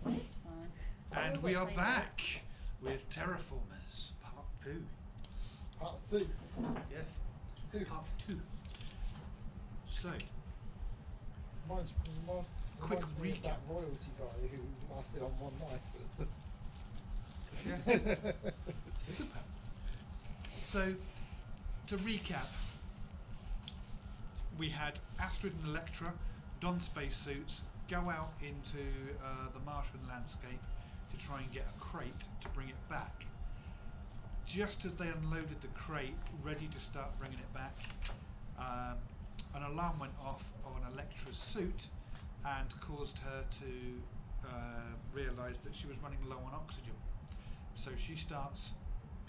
It's fine. And we are back with Terrorformers Part 2. Part 2. Yes, Part 2. So, Reminds quick me of recap. that royalty guy who lasted on one night. Yeah. Super. So, to recap, we had Astrid and Electra don spacesuits, go out into the Martian landscape to try and get a crate to bring it back. Just as they unloaded the crate, ready to start bringing it back, an alarm went off on Electra's suit and caused her to realise that she was running low on oxygen. So she starts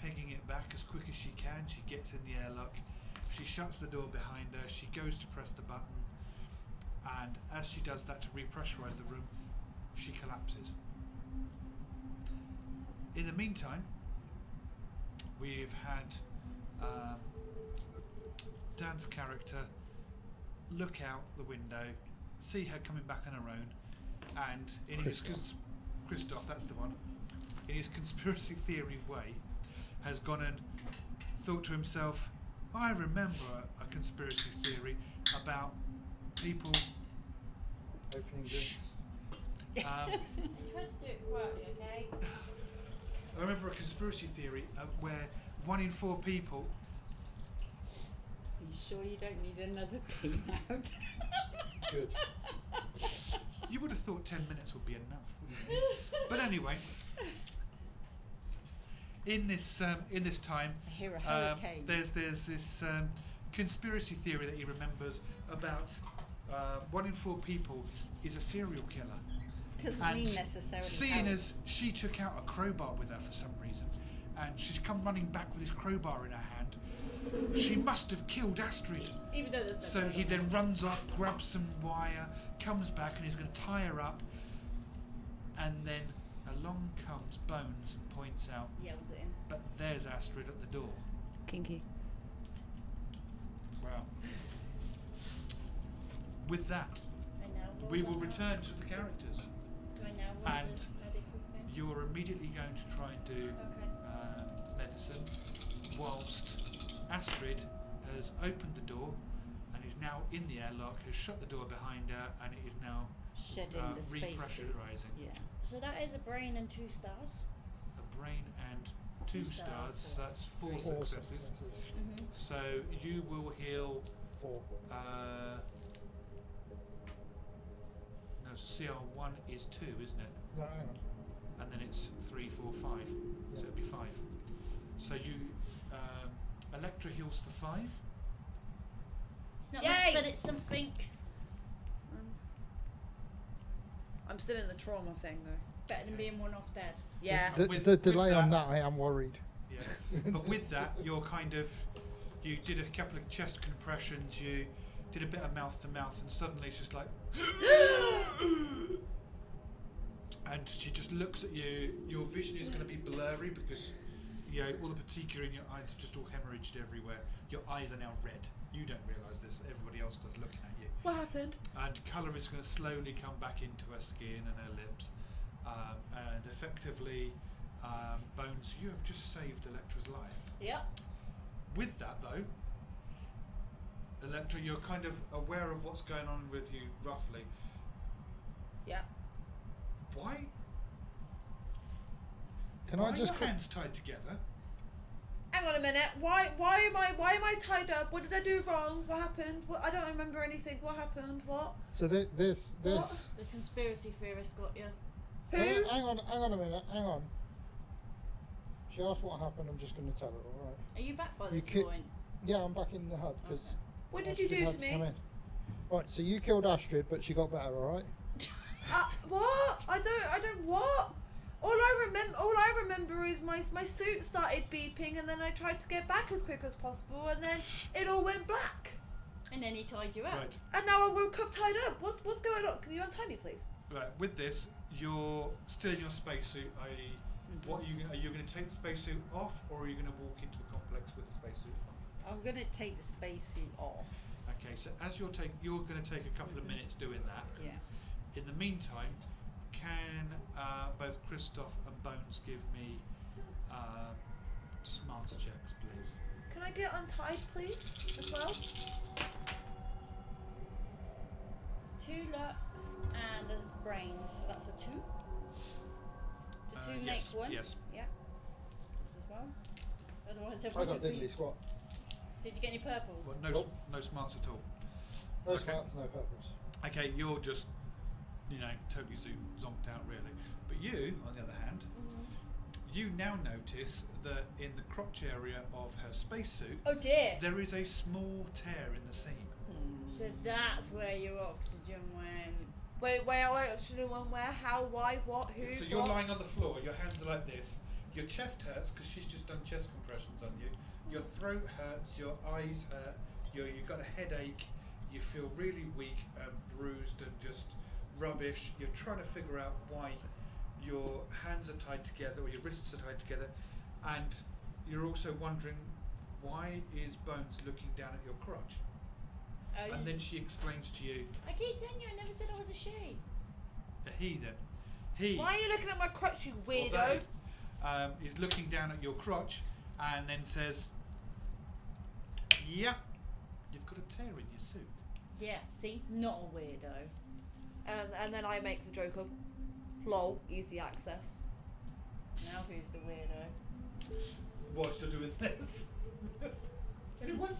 pegging it back as quick as she can. She gets in the airlock, she shuts the door behind her, she goes to press the button, and as she does that to repressurise the room, she collapses. In the meantime, we've had Dan's character look out the window, see her coming back on her own, and in Christoph, that's the one, in his conspiracy theory way, has gone and thought to himself, I remember a conspiracy theory about people Opening drinks. You tried to do it quietly, okay? I remember a conspiracy theory where 1 in 4 people. Are you sure you don't need another pee out? Good. You would have thought 10 minutes would be enough, wouldn't you? But anyway, in this time, I hear a hurricane. there's this conspiracy theory that he remembers about 1 in 4 people is a serial killer. Doesn't And mean necessarily. seeing how. as she took out a crowbar with her for some reason, and she's come running back with this crowbar in her hand, she must have killed Astrid. Even though there's no So he then runs off, grabs some wire, comes back, and he's going to tie her up. And then along comes Bones and points out, Yeah, was it in? but there's Astrid at the door. Kinky. Wow. With that, I now roll we will the- return to the characters. Do I now roll and the medical thing? You're immediately going to try and do Okay. medicine, whilst Astrid has opened the door and is now in the airlock, has shut the door behind her, and it is now Shedding the space. repressurising. Yeah. So that is a brain and 2 stars. A brain and 2 2 stars, stars, so that's 4 4 successes. successes. Mm-hmm. So you will heal. 4. No, so CR1 is 2, isn't it? No, hang on. And then it's 3, 4, 5. So Yeah. it'll be 5. So you, Electra heals for 5. It's not Yay! much, but it's something. I'm still in the trauma thing though. Better than being one off dead. Yeah. With The delay that- on that, I am worried. Yeah. But with that, you're kind of, you did a couple of chest compressions, you did a bit of mouth to mouth, and suddenly it's just like, and she just looks at you. Your vision is going to be blurry because, you know, all the petechiae in your eyes are just all hemorrhaged everywhere. Your eyes are now red. You don't realise this. Everybody else does, looking at you. What happened? And colour is going to slowly come back into her skin and her lips, and effectively, Bones, you have just saved Electra's life. Yep. With that though, Electra, you're kind of aware of what's going on with you roughly. Yeah. Why? Can Why I just are your hands tied together? Hang on a minute. Why am I tied up? What did I do wrong? What happened? I don't remember anything. What happened? What? So this. What? The conspiracy theorist got you. Who? Hang on a minute. Hang on. She asked what happened. I'm just going to tell her. All right. Are you back by You this ki- point? Yeah, I'm back in the hub because. Okay. What did you do to me? Come in. Right. So you killed Astrid, but she got better. All right. What? I don't. What? All I remember is my suit started beeping, and then I tried to get back as quick as possible, and then it all went black. And then he tied you up. Right. And now I woke up tied up. What's going on? Can you untie me, please? Right. With this, you're still in your spacesuit. I.e., what are you going to take the spacesuit off, or are you going to walk into the complex with the spacesuit on? I'm going to take the spacesuit off. Okay. So as you're going to take a couple of minutes doing that. Yeah. In the meantime, can both Christoph and Bones give me smarts checks, please? Can I get untied, please, as well? 2 lux and a brains. So that's a 2. The 2 Yes, makes 1. yes. Yeah. This as well. Otherwise, I got diddly squat. Did you get any purples? Well, Nope. no smarts at all. No Okay. smarts, no purples. Okay, you're just, totally zonked out, really. But you, on the other hand, you now notice that in the crotch area of her spacesuit, Oh dear. there is a small tear in the seam. So that's where your oxygen went. Wait, actually, one where? How? Why? What? Who? So you're what? lying on the floor, your hands are like this, your chest hurts because she's just done chest compressions on you, your throat hurts, your eyes hurt, you've got a headache, you feel really weak and bruised and just rubbish. You're trying to figure out why your hands are tied together or your wrists are tied together, and you're also wondering why is Bones looking down at your crotch. And then she explains to you, I keep telling you, I never said I was a she. he Why are you looking at my crotch, you or weirdo? they, is looking down at your crotch and then says, yeah, you've got a tear in your suit. Yeah, see? Not a weirdo. And then I make the joke of, lol, easy access. Now who's the weirdo? What's to doing this? Anyone?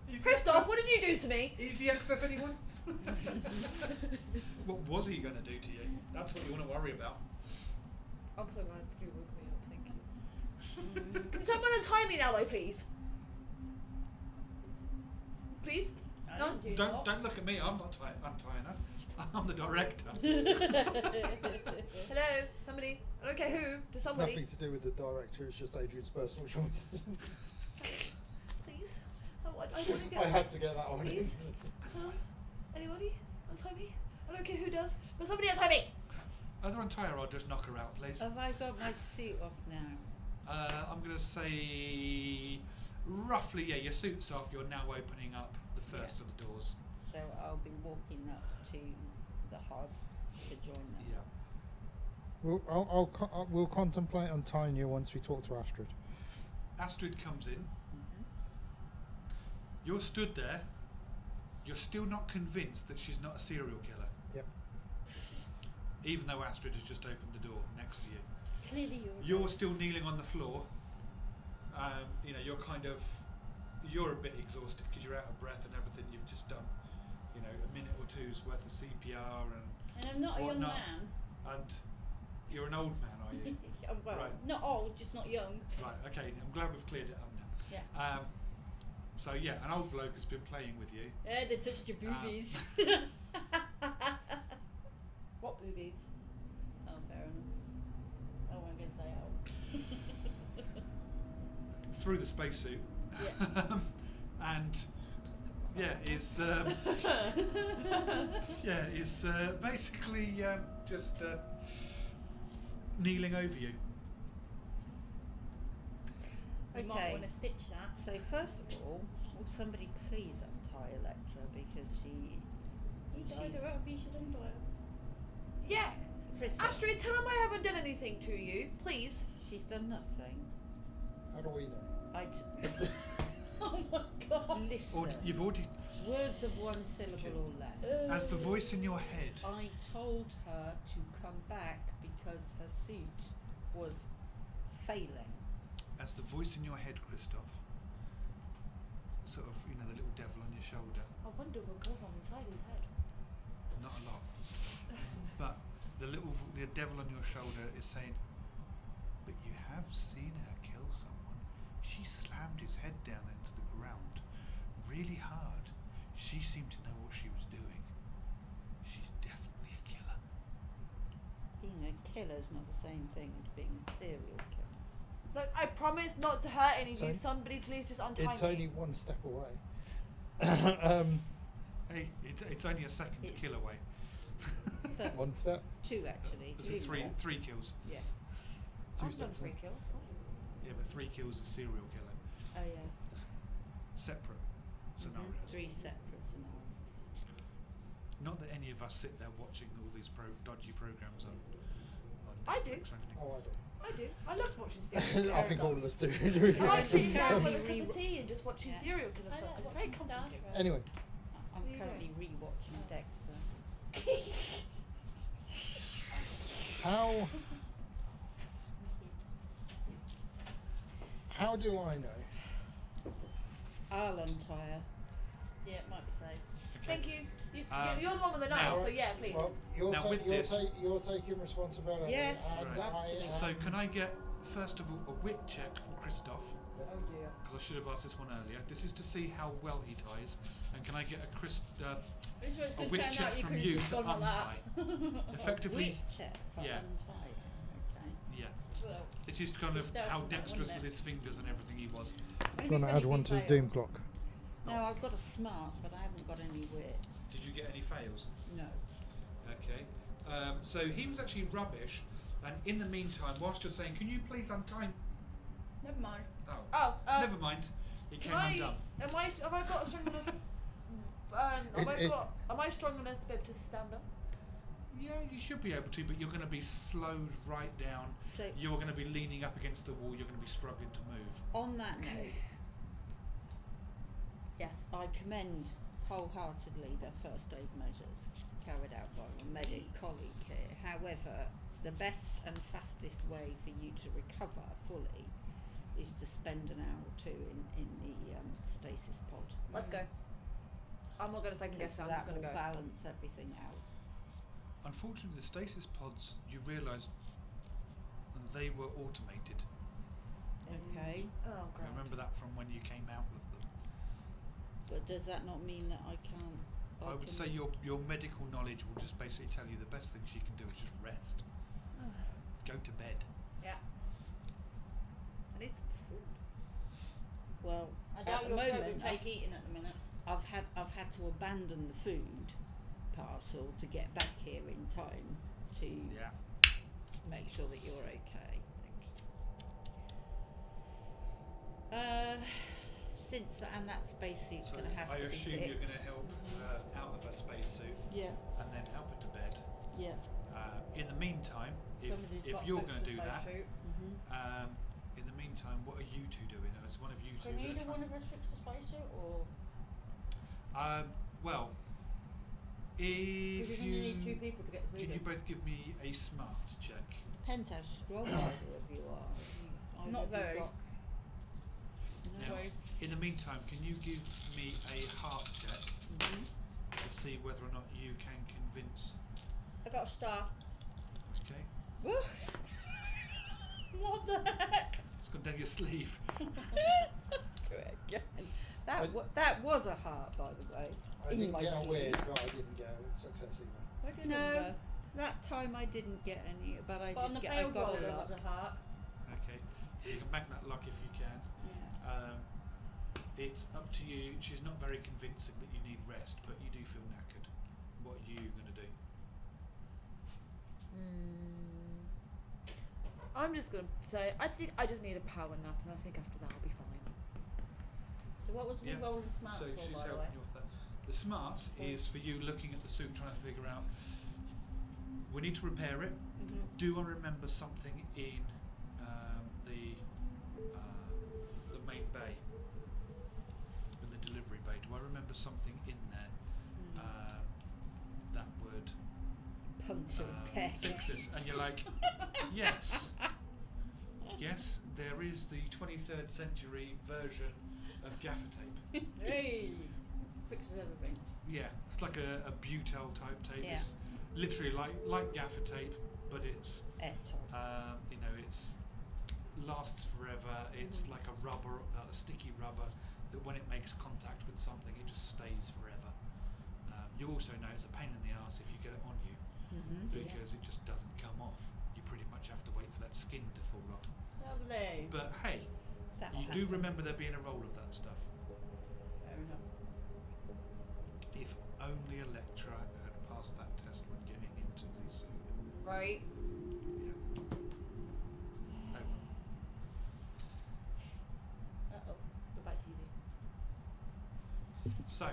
Easy Christoph, access? what did you do to me? Easy access, anyone? What was he going to do to you? That's what you want to worry about. I'm so glad you woke me up, thank you. Can someone untie me now, though, please? Please? I No? don't do Don't lots. look at me. I'm not untying her. I'm the director. Hello? Somebody? I don't care who. Does It's somebody? nothing to do with the director, it's just Adrian's personal choice. Please? I want to get I had to get that one in. Please? Anybody? Untie me? I don't care who does, but somebody untie me! Either untie her or just knock her out, please. Have I got my suit off now? I'm going to say roughly, yeah, your suit's off. You're now opening up the first of the doors. So I'll be walking up to the hub to join them. Yeah. We'll contemplate untying you once we talk to Astrid. Astrid comes in. You're stood there. You're still not convinced that she's not a serial killer, Yep. even though Astrid has just opened the door next to you. Clearly You're ghost. still kneeling on the floor. You're a bit exhausted because you're out of breath and everything you've just done. A minute or two's worth of CPR And I'm not a young whatnot. man. And you're an old man, are you? Well, Right. not old, just not young. Right. Okay. I'm glad we've cleared it up now. Yeah. So yeah, an old bloke has been playing with you. Yeah, they touched your boobies. What boobies? Oh, fair enough. I wasn't going to say oh. Through the spacesuit. Yeah. And is basically just kneeling over you. You might Okay. want to stitch that. So first of all, will somebody please untie Electra because You she's tied her up, you should undo it. Yeah. Christoph, Astrid, tell them I haven't done anything to you, please. she's done nothing. How do we know? Oh my god. Listen. Or you've already, Words of one syllable or less. as the voice in your head. I told her to come back because her suit was failing. As the voice in your head, Christoph. Sort of, the little devil on your shoulder. I wonder what goes on inside his head. Not a lot. But the devil on your shoulder is saying, but you have seen her kill someone. She slammed his head down into the ground really hard. She seemed to know what she was doing. She's definitely a killer. Being a killer is not the same thing as being a serial killer. Look, I promise not to hurt any of you. So- Somebody please just untie It's me. only one step away. Hey, it's only a second It's- kill away. One step. 2 actually. It's a Two three steps. kills. Yeah. Two I've done steps, 3 then. kills. Yeah, but 3 kills is serial killing. Oh yeah. Separate scenarios. 3 separate scenarios. Not that any of us sit there watching all these dodgy programs on I do. Netflix or anything. Oh, I do. I do. I love watching serial I think all of us do. do we? I like sitting down with a Currently cup of tea and just watching Yeah. serial killer I stuff. like It's very watching Star comforting. Trek. Anyway, I'm Where you currently going? rewatching Dexter. how do I know? I'll untire. Yeah, it might be safe. Thank you. Um, You're the one with the now- knife, so yeah, please. Well, you're, Now with this- you're taking responsibility. Yes, and Right. absolutely. So can I get first of all a wit check from Christoph? Oh dear. Because I should have asked this one earlier. This is to see how well he ties. And can I get a This is what's A going wit to turn check out. You from could you have just to gone like effectively? Wit check for Yeah. untire. Okay. Yeah. that. Well, It's just kind of Stealth how on that, dexterous wouldn't with it? his fingers and everything he was. maybe Do you want to if add one anything to the fails. doom clock? No, I've got a smart, but I haven't got any wit. Did you get any fails? No. Okay. So he was actually rubbish. And in the meantime, whilst you're saying, can you please untie? Never mind. Oh. Oh, Never mind. It came Have undone. I got a strong enough? Am I strong enough to be able to stand up? Yeah, you should be able to, but you're going to be slowed right down. So You're going to be leaning up against the wall. You're going to be struggling to move. on that note, Yes. I commend wholeheartedly the first aid measures carried out by my medic colleague here. However, the best and fastest way for you to recover fully is to spend an hour or 2 in the stasis pod. Let's go. I'm not going to second Because guess. I'm that just going will to go. balance everything out. Unfortunately, the stasis pods, you realise, they were automated. Okay, Oh, I remember that from when you came out of them. but does that not mean that I can't? I would say your medical knowledge will just basically tell you the best thing she can do is just rest. Go to bed. Yeah. I need some food. Well, I at doubt the your throat moment, will take eating at the minute. I've had to abandon the food parcel to get back here in time to Yeah. make sure that you're okay. Since that spacesuit's So going to have I to be assume you're going to fixed. help her out of her spacesuit Yeah, and then help her to bed. yeah. In the meantime, Somebody's if got you're to going to do fix the that, spacesuit. in the meantime, what are you two doing? Is one of you two Can gonna either try- one of us fix the spacesuit, or well, because if you're going to need 2 people to get through can you them. both give me a smarts check? Depends how strong either of you are. Either Not of you very. got- Now, Sorry. in the meantime, can you give me a heart check Mhm. to see whether or not you can convince? I got a star. Okay, What the heck? it's gone down your sleeve. Do it again. That was a heart, by the way. I in didn't my get a sleeve. weird, but I didn't get a success either. Where did No. it go? That time I didn't get any, but I But on the did get. I failed got roll a there luck. was a heart. Okay, so you can bank that luck if you can. Yeah. It's up to you. She's not very convincing that you need rest, but you do feel knackered. What are you going to do? I'm just going to say, I think I just need a power nap, and I think after that I'll be fine. So what was we Yeah. rolling smarts So for, she's by the way? helping you with that. The smarts is for you looking at the suit, trying to figure out. We need to repair it. Do I remember something in the main bay, in the delivery bay? Do I remember something in there that would Puncture a peck. fix this? And you're like, yes, yes, there is the 23rd century version of gaffer tape. Hey! Fixes everything. Yeah, it's like a butyl type tape. Yeah. It's literally like gaffer tape, but it's Airtight. it's lasts forever. It's like a rubber, a sticky rubber that when it makes contact with something, it just stays forever. You also know it's a pain in the arse if you get it on you because it just doesn't come off. You pretty much have to wait for that skin to fall off. Lovely. But hey, That'll you do happen. remember there being a roll of that stuff. Fair enough. only Electra had passed that test when getting into the suit. Right. Yeah. Oh well. Uh-oh. Goodbye, TV. So,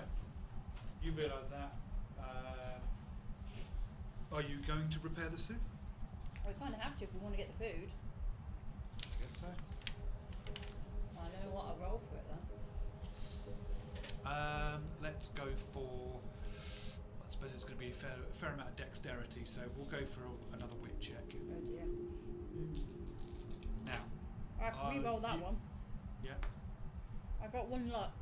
you realise that. Are you going to repair the suit? We kind of have to if we want to get the food. I guess so. I don't know what I'll roll for it though. Let's go for. I suppose it's going to be a fair amount of dexterity, so we'll go for another wit check. Oh dear. Now. I can re-roll that one. Yeah. I got 1 luck.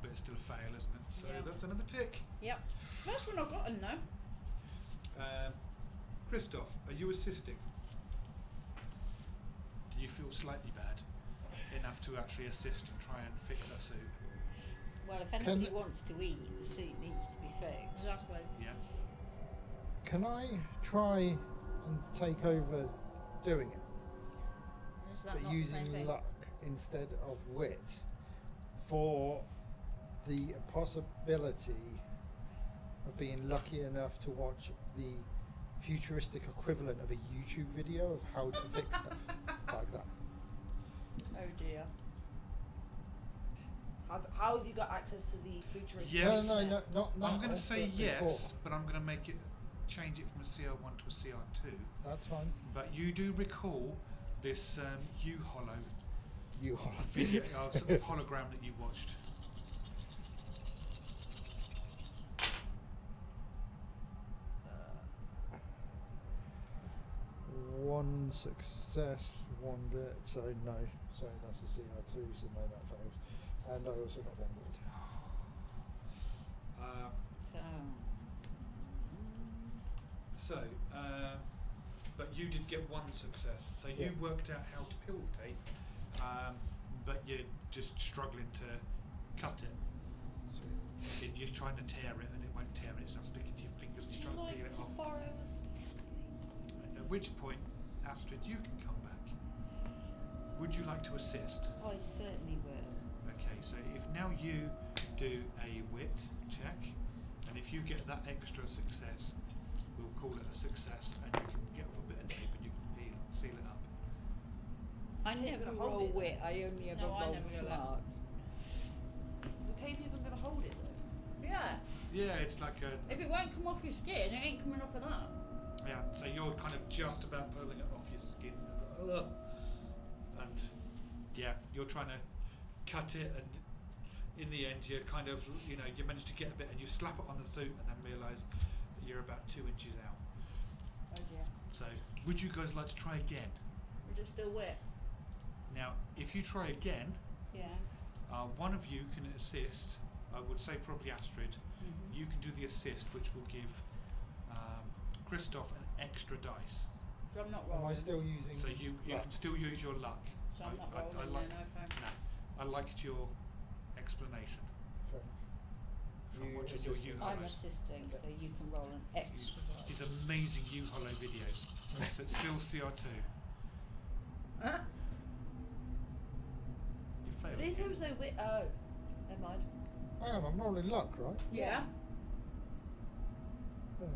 But it's still a fail, isn't it? So Yeah. that's another tick. Yep. First one I've gotten though. Christoph, are you assisting? Do you feel slightly bad enough to actually assist and try and fix that suit? Well, if anybody wants to eat, the suit needs to be fixed. Exactly. Yeah. Can I try and take over doing it, Is that but not the same using thing? luck instead of wit, for the possibility of being lucky enough to watch the futuristic equivalent of a YouTube video of how to fix stuff like that? Oh dear. How have you got access to the futuristic? Yes. No, not now. I'm going to say but yes, before. but I'm going to change it from a CR1 to a CR2. That's fine. But you do recall this U-Hollow You are. video, sort of hologram that you watched. One success, one bit, so no. So that's a CR2, so no, that fails. And I also got one weird. So, But you did get one success, so Yeah. you worked out how to peel the tape, but you're just struggling to cut it. Sweet. You're trying to tear it and it won't tear it, it's not sticking to your fingers and would you trying to like peel it to off. borrow a stick? At which point, Astrid, you can come back. Would you like to assist? I certainly will. Okay, so if now you do a wit check, and if you get that extra success, we'll call it a success, and you can get off a bit of tape and you can seal it up. I tape never gonna hold roll it? wit, I only ever No, I roll never do it. smarts. Is the tape even going to hold it though? Yeah. Yeah, it's like a. If it won't come off your skin, it ain't coming off of that. Yeah, so you're kind of just about pulling it off your skin. Ugh. And yeah, you're trying to cut it, and in the end, you're kind of, you manage to get a bit, and you slap it on the suit, and then realise that you're about 2 inches out. Oh dear. So, would you guys like to try again? We're just still wet. Now, if you try again, Yeah. one of you can assist. I would say probably Astrid. Mhm. You can do the assist, which will give Christoph an extra dice. So I'm not Am rolling. I still using? So you luck? can still use your luck. So I'm not I rolling like, then, okay. no, I liked your explanation Fair enough. from You watching your assisting. U-Hollows. I'm assisting, so you can roll an extra dice. These amazing U-Hollow videos. So it's still CR2. Huh? You failed. At least there was no wit. Oh, never mind. Hang on, I'm rolling luck, right? Yeah. Yeah.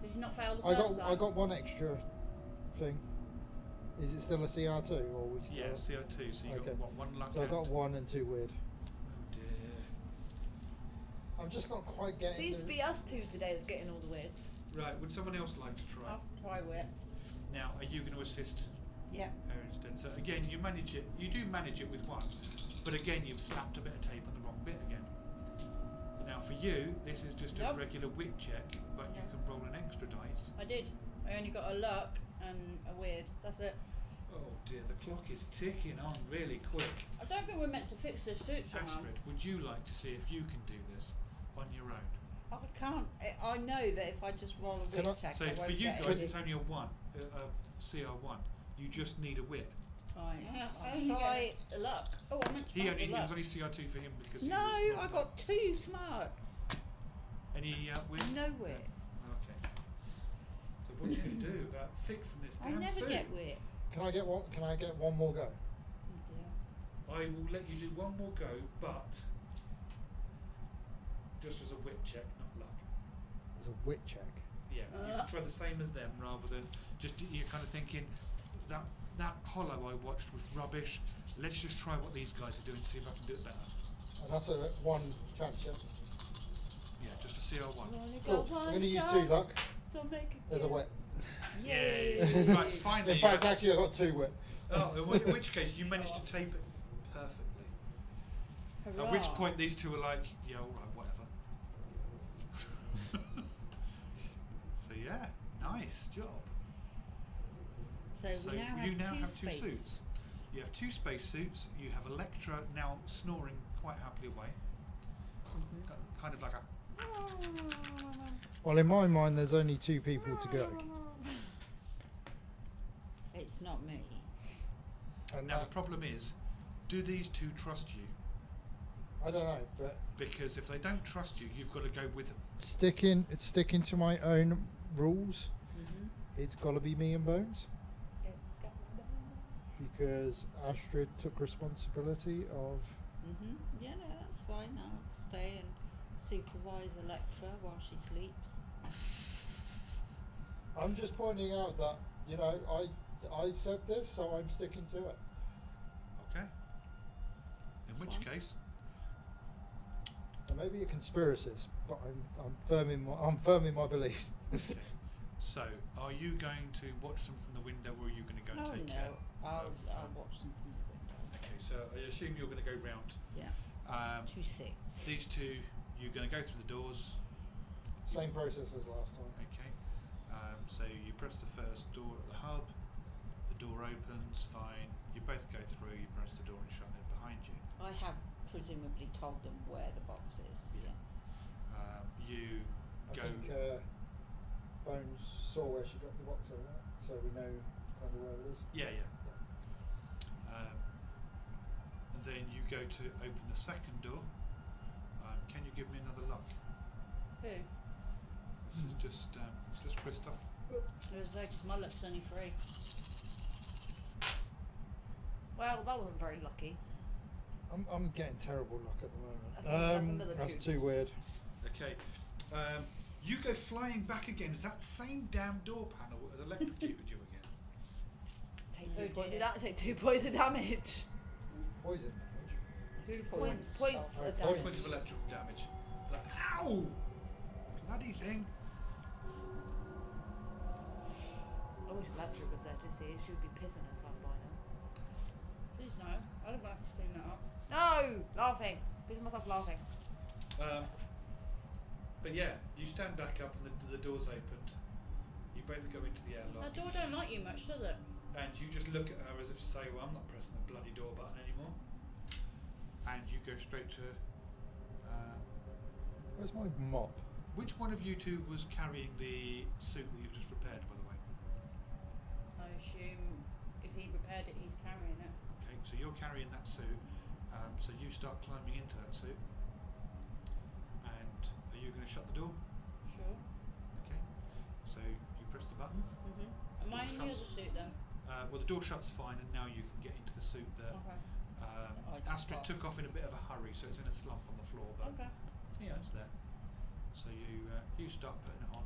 Did you not fail the I first got time? one extra thing. Is it still a CR2 or we still? Yeah, CR2. So you Okay. got what, 1 luck So I got out? 1 and 2 weird. Oh dear. I'm just not quite getting. Seems to the- be us two today that's getting all the wits. Right. Would someone else like to try? I'll try wet. Now, are you going to assist Yeah. her instead? So again, you manage it. You do manage it with 1, but again, you've slapped a bit of tape on the wrong bit again. Now, for you, this is just a Nope. regular wit check, but you Yeah. can roll an extra dice. I did. I only got a luck and a weird. That's it. Oh dear, the clock is ticking on really quick. I don't think we're meant to fix this suit somehow. Astrid, would you like to see if you can do this on your own? I can't. I know that if I just roll a Can wit I- check, So I for won't you get guys, any. it's only a CR1. You just need a wit. Right. Yeah, I I'll only try. get a luck. Oh, I meant to He find only the it was luck. only CR2 for him because No, he was I got 2 smarts. any wit. No wit. Okay. So what do you do about fixing this I damn never suit? get wit. Can I get one? Can I get one more go? Oh dear. I will let you do one more go, but just as a wit check, not luck. As a wit check. Yeah, you can try the same as them rather than just you're kind of thinking that hollow I watched was rubbish. Let's just try what these guys are doing to see if I can do it better. And that's a 1 chance, yeah? Yeah, just a CR1. Cool. I'm going to use 2 luck. There's a wit. Yay! Right, finally. In fact, actually, I got 2 wit. Oh, in which case you managed to tape it perfectly. Hurrah. At which point these two are like, yeah, all right, whatever. So yeah, nice job. So we now you have now two have 2 space suits. You have 2 space suits. You have Electra now snoring quite happily away. Kind of like a. Well, in my mind, there's only 2 people to go. It's not me. And Now the problem is, do these 2 trust you? I don't know, but Because if they don't trust you, you've got to go with them. it's sticking to my own rules. It's got to be me and Bones. Because Astrid took responsibility of. Yeah, no, that's fine. I'll stay and supervise Electra while she sleeps. I'm just pointing out that, you know, I said this, so I'm sticking to it. Okay. In which fine. case, There may be a conspiracist, but I'm firm in my beliefs. okay. So, are you going to watch them from the window, or are you going to go and take care? I'll watch them from the window. Okay, so I assume you're going to go round. Yeah. 2-6. These 2, you're going to go through the doors. Same process as last time. Okay. So you press the first door at the hub. The door opens. Fine. You both go through. You press the door and shut it behind you. I have presumably told them where the box is. Yeah. You I go. think Bones saw where she dropped the box over, so we know kind of where it is. Yeah. And then you go to open the second door. Can you give me another luck? Who? This is just Christoph. My luck's only 3. Well, that wasn't very lucky. I'm getting terrible luck at the moment. That's another That's 2. too weird. Okay. You go flying back again. Is that same damn door panel has electrocuted you again? Take Oh 2 points dear. of damage. Take 2 points of damage. Poison damage. 2 Points points of of damage. Points of electrical damage. Like, ow! Bloody thing. I wish Electra was there to see. She would be pissing herself by now. Please no. I don't have to clean that up. No! Laughing. Pissing myself laughing. But yeah, you stand back up and the door's opened. You both go into the airlock. That door don't like you much, does it? And you just look at her as if to say, well, I'm not pressing the bloody door button anymore. And you go straight to... Where's my mop? which one of you 2 was carrying the suit that you've just repaired, by the way? I assume if he repaired it, he's carrying it. Okay, so you're carrying that suit. So you start climbing into that suit. And are you going to shut the door? Sure. Okay. So you press the button. Am I in the Shuts. other suit then? Well, the door shuts fine, and now you can get into the suit that Okay. Astrid took off in a bit of a hurry, so it's in a slump on the floor. But Okay. yeah, it's there. So you start putting it on.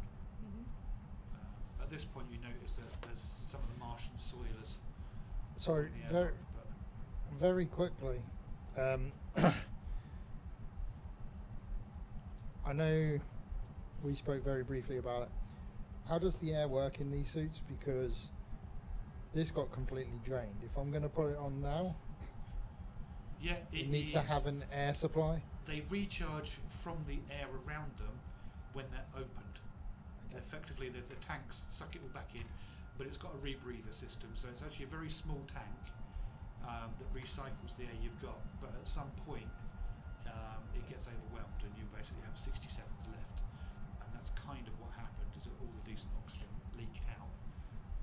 At this point, you notice that there's some of the Martian soilers. Sorry, in the very, airlock, but very quickly. I know we spoke very briefly about it. How does the air work in these suits? Because this got completely drained. If I'm going to put it on now, yeah, it needs to have an air supply. They recharge from the air around them when they're opened. Okay. Effectively, the tanks suck it all back in, but it's got a rebreather system, so it's actually a very small tank that recycles the air you've got. But at some point, it gets overwhelmed, and you basically have 60 seconds left. And that's kind of what happened: is that all the decent oxygen leaked out,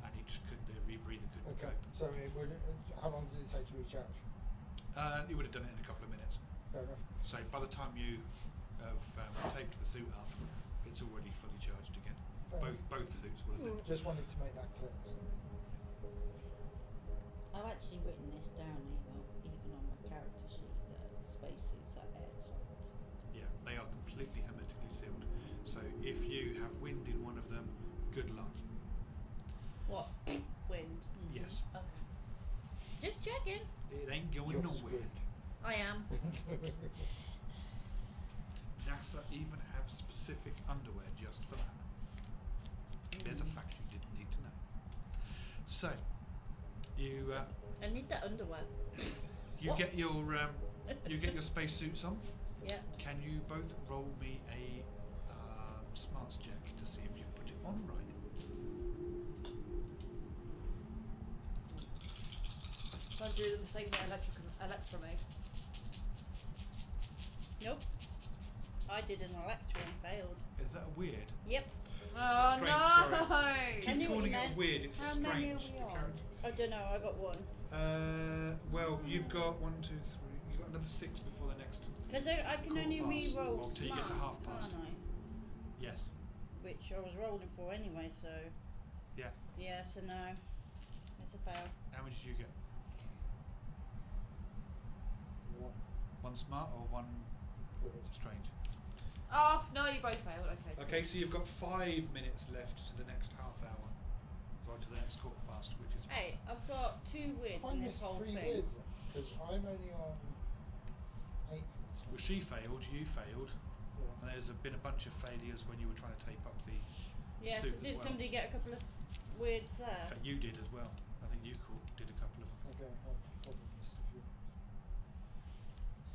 and it just couldn't. The rebreather couldn't Okay. cope. So it would. How long does it take to recharge? It would have done it in a couple of minutes. Fair enough. So by the time you have taped the suit up, it's already fully charged again. Fair Both suits will have been. Just wanted to make that clear. So. I've actually written this down even on my character sheet that spacesuits are airtight. Yeah, they are completely completely hermetically sealed. So if you have wind in one of them, good luck. What? Wind. Yes. Okay. Just checking. It ain't going You're nowhere. screwed. I am. NASA even have specific underwear just for that. There's a fact you didn't need to know. So, you I need that underwear. get your spacesuits on. Yeah. Can you both roll me a smarts check to see if you've put it on right? I'll do the same way Electra made. Nope. I did an Electra and failed. Is that weird? Yep. Oh Strange, no! I Keep knew what calling you it meant. weird. It's How strange. many are we the on? character. I don't know. I got one. Well, you've got 1, 2, 3. You've got another 6 before the next. Because I can Quarter only past. re-roll Well, till you get to smarts, half past. can't I? Yes. Which I was rolling for anyway, so Yeah. yeah, so no. It's a fail. How many did you get? What? 1 smart or 1 Weird. strange? Oh no, you both failed. Okay. Okay, so you've got 5 minutes left to the next half hour. Or to the next quarter past, which is. Hey, I've got 2 weirds Find in this this whole 3 thing. weirds because I'm only on 8 for this Well, one. she failed, you failed, Yeah. and there's been a bunch of failures when you were trying to tape up the. Yeah, so suit as did well. somebody get a couple of weirds In there? fact, you did as well. I think you did a couple of them. Okay, I've probably missed a few.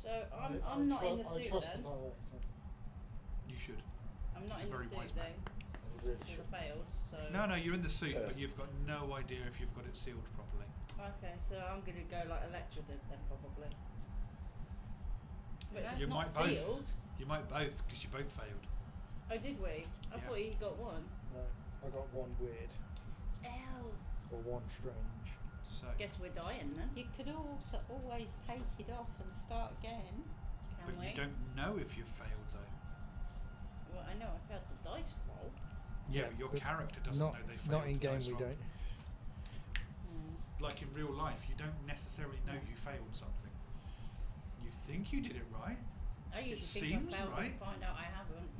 So I'm not in the I suit trust then. the director. You should. I'm not He's in a the very suit wise man. though. I really Because should. I failed. So No, you're in the suit, Yeah. but you've got no idea if you've got it sealed properly. Okay, so I'm gonna go like Electra did then probably. But Yeah. it's You not might both. sealed. You might both, because you both failed. Oh, did we? I Yeah. thought he got one. No, I got 1 weird Ew. or 1 strange. So. Guess we're dying then. You could also always take it off and start again. Can But we? you don't know if you've failed though. Well, I know I failed the dice roll. Yeah, but your but character doesn't not, know they failed. Not in the game, dice we roll. don't. Like in real life, you don't necessarily know you failed something. You think you did it right. I usually It think seems I failed right. and find out I haven't.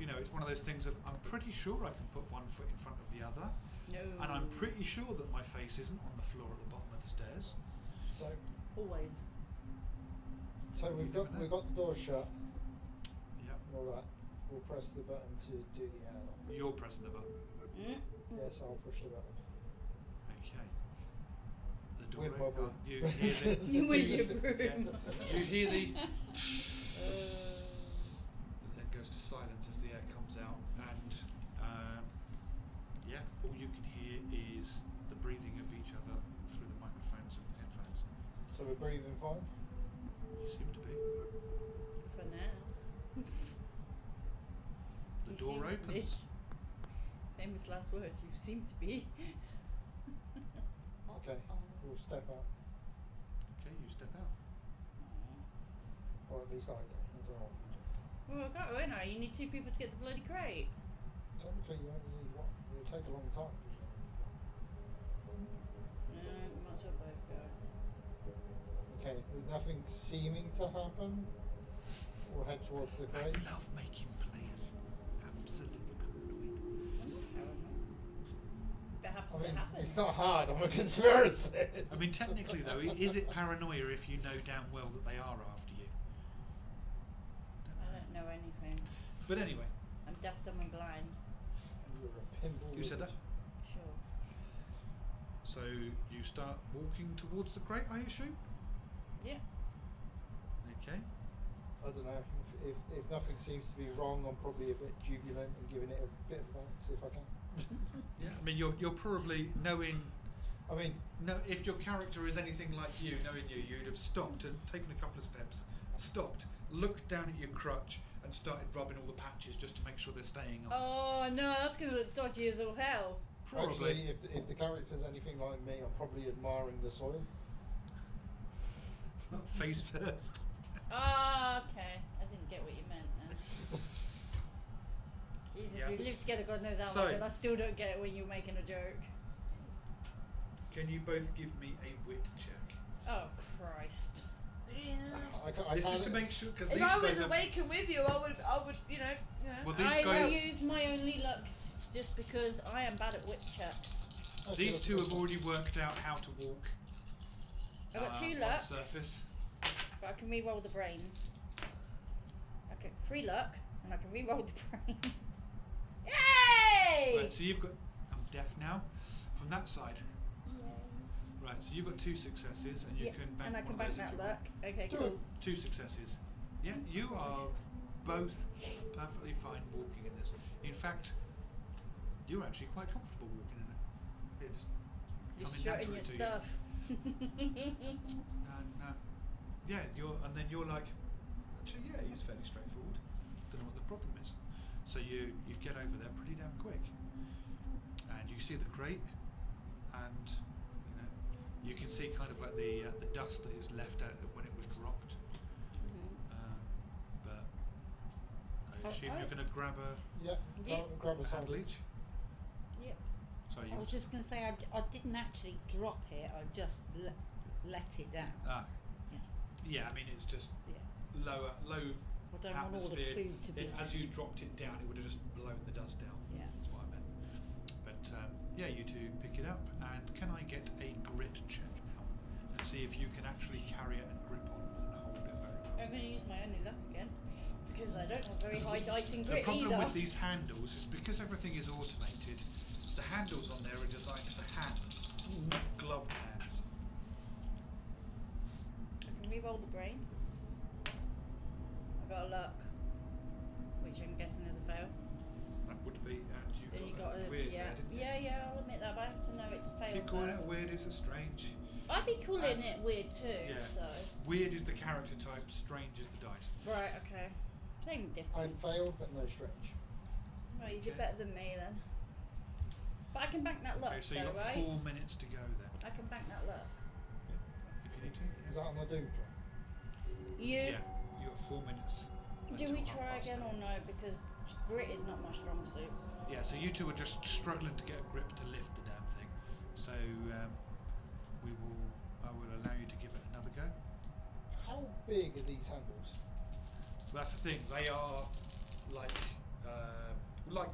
You know, it's one of those things of I'm pretty sure I can put one foot in front of the other, No. and I'm pretty sure that my face isn't on the floor at the bottom of the stairs. So, Always. we've never got know. we've got the door shut. Yep. All right. We'll press the button to do the airlock. You're pressing the button. Mm. Yes, I'll push the button. Okay. The door With my open. broom. You hear the. With your broom. You hear the. Uh, Then goes to silence as the air comes out, and yeah, all you can hear is the breathing of each other through the microphones and the headphones. So we're breathing fine. You seem to be. for now. The You door seem to be. opens. Famous last words. You seem to be. Okay. We'll step out, Okay, you step out. or at least I do. I don't know what you do. Well, I got in there. You need 2 people to get the bloody crate. Technically, you only need 1. It'll take a long time. But you only need 1. No, might as well both go. Okay. With nothing seeming to happen, we'll head towards the I crate. love making players absolutely paranoid. If it I happens, mean, it happens. it's not hard. I'm a conspiracy. I mean, technically though, is it paranoia if you know damn well that they are after you? I don't know anything. But anyway, I'm deaf, dumb, and blind. You're a pinball. you said that. wizard. Sure. So you start walking towards the crate, I assume. Yeah. Okay. I don't know. If nothing seems to be wrong, I'm probably a bit jubilant and giving it a bit of a bounce if I can. Yeah. I mean, you're probably knowing. I mean, No, if your character is anything like you, knowing you, you'd have stopped and taken a couple of steps, stopped, looked down at your crutch, and started rubbing all the patches just to make sure they're staying on. Oh no, that's gonna look dodgy as all hell. Probably. actually, if the character's anything like me, I'm probably admiring the soil. Face first. Ah, okay. I didn't get what you meant then. Jesus, Yeah. we've lived together God knows how So- long, and I still don't get it when you're making a joke. Can you both give me a wit check? Oh Christ. I This is can't- to make sure because If these I was guys are. awakened with you, I would, you know. Well, these I will guys. use my only luck just because I am bad at whip checks. Actually, These that's two good. have already worked out how to walk. I've got 2 on the lucks, surface. but I can re-roll the brains. Okay, 3 luck, and I can re-roll the brain. Yay! Right, so you've got. I'm deaf now. From that side. Right, so you've got 2 successes, and you Yeah, can bank and I one can of bank those if that you luck. want. Okay, cool. 2 successes. Yeah, you are both perfectly fine walking in this. In fact, you're actually quite comfortable walking in it. It's You're coming strutting your naturally to stuff. And yeah, you're like, actually, yeah, he's fairly straightforward. Don't know what the problem is. So you get over there pretty damn quick, and you see the crate, and you can see kind of like the dust that is left out when it was dropped. But I assume you're going to grab a Yeah, Yeah. grab a hand sandwich. leech. Yep. Sorry, I was just going to say I didn't actually drop it. I just let it down. Yeah, I mean it's just Yeah. low I don't want all the atmosphere. food to be. As you dropped it down, it would have just blown the dust down. Yeah. That's what I meant. But yeah, you two pick it up, and can I get a grit check now and see if you can actually carry it and grip on and hold it very well? I'm going to use my only luck again because I don't have very high dice in The grit problem either. with these handles is because everything is automated, the handles on there are designed for hands, not gloved hands. I can re-roll the brain. I got a luck, which I'm guessing is a fail. That would be, and you Then you got got a a weird yeah, there, didn't you? yeah. I'll admit that, but I have to know it's a fail. Keep calling it first. weird, it's a strange. I'd be calling And- it weird too. yeah. So Weird is the character type, strange is the dice. right, okay, same I difference. failed, but no strange. Well, you did Okay. better than me then. But I can bank that luck, Okay, so though, you've got right? 4 minutes to go then. I can bank that luck. If you need to. Is that on the Doom plan? You Yeah, you have 4 minutes. do we until try 8:30. again or no? Because grit is not my strong suit. Yeah, so you two are just struggling to get a grip to lift the damn thing. So I will allow you to give it another go. How big are these handles? Well, that's the thing. They are like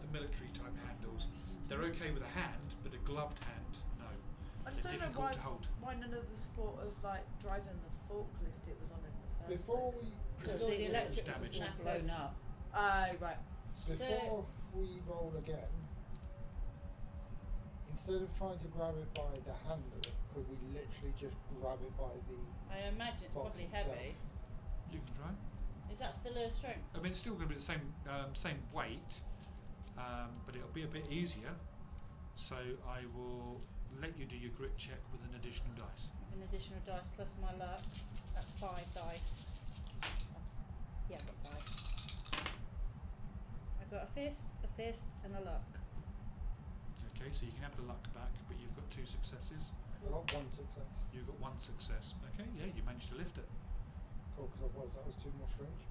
the military type handles. They're okay with a hand, but a gloved hand, no. I just They're don't know difficult to hold. why none of us thought of like driving the forklift it was on in the first Before place. Because Because all it the was electrics were damaged. snapped. blown up. Right. Before we roll again, instead of trying to grab it by the handle, could we literally just grab it by the I imagine it's box probably itself? heavy. You can try. Is that still a strength? I mean, it's still going to be the same weight, but it'll be a bit easier. So I will let you do your grit check with an additional dice. An additional dice plus my luck. That's 5 dice. Yeah, I've got 5. I've got a fist, and a luck. Okay, so you can have the luck back, but you've got 2 successes. I got one success. You've got 1 success. Okay, yeah, you managed to lift it. Cool, because otherwise that was too more strange.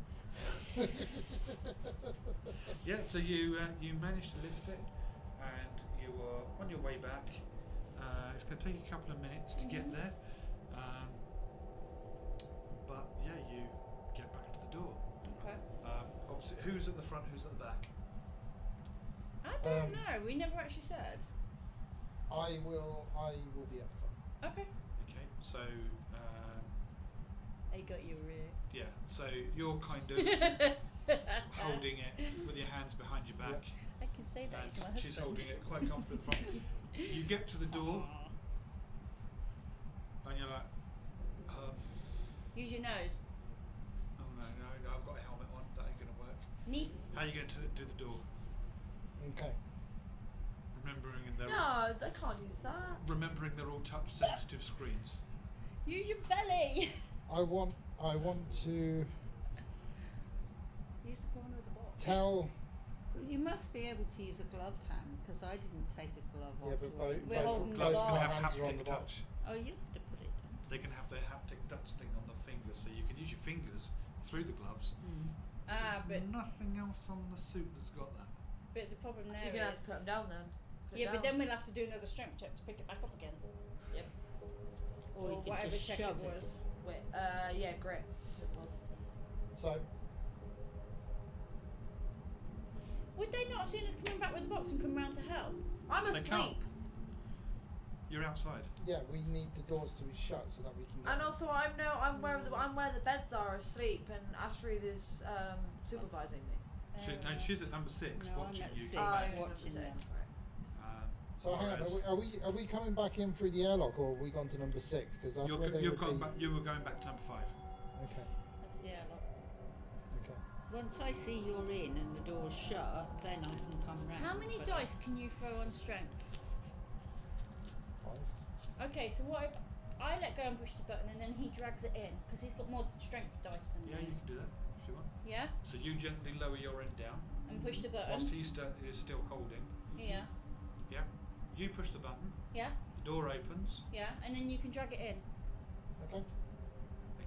Yeah, so you managed to lift it, and you are on your way back. It's going to take a couple of minutes to get there, but yeah, you get back to the door. Okay. Obviously, who's at the front? Who's at the back? I don't know. We never actually said. I will be at the front. Okay. Okay, so They got you really. yeah, so you're kind of holding it with your hands behind your back. I can say that And to my husband. she's holding it quite comfortably in front. You get to the door, and you're like, Use your nose. oh no, I've got a helmet on. That ain't gonna work. Neat. How are you going to do the door? Okay. No, they can't use that. Remembering they're all touch sensitive screens. Use your belly. I want to Use the corner of the box. tell. Well, you must be able to use a gloved hand because I didn't take a glove Yeah, off. but to open We're it. holding the Gloves bar. can have Hands are on haptic the box. touch. Oh, you have to put it down. They can have their haptic touch thing on the fingers, so you can use your fingers through the gloves. Ah, but There's nothing else on the suit that's got that. the problem there You're gonna have to is- put them down then. Put it Yeah, but down. then we'll have to do another strength check to pick it back up again. Yep. Or you can whatever just check shove it was. Wit. Yeah, grit. It was. So, Would they not have seen us coming back with the box and come round to help? I'm They asleep. can't. You're outside. yeah, we need the doors to be shut so that we can get And also, I'm where the beds are asleep, and Astrid is supervising me. She's at number 6 No, I'm watching at you. 6. come I'm back. watching them. So hang on, whereas are we coming back in through the airlock, or have we gone to number 6? Because that's where they you've would gone be. back. You were going back to number 5. Okay, That's the airlock. okay. Once I see you're in and the door's shut, then I can come round. How many but dice can you throw on strength? 5. Okay, so what if I let go and push the button and then he drags it in? Because he's got more strength dice than Yeah, me. you can do that if you want. Yeah? So you gently lower your end down And push the button. whilst he is still holding. Yeah. Yeah. You push the button. Yeah? The door opens. Yeah? And then you can drag it in. Okay.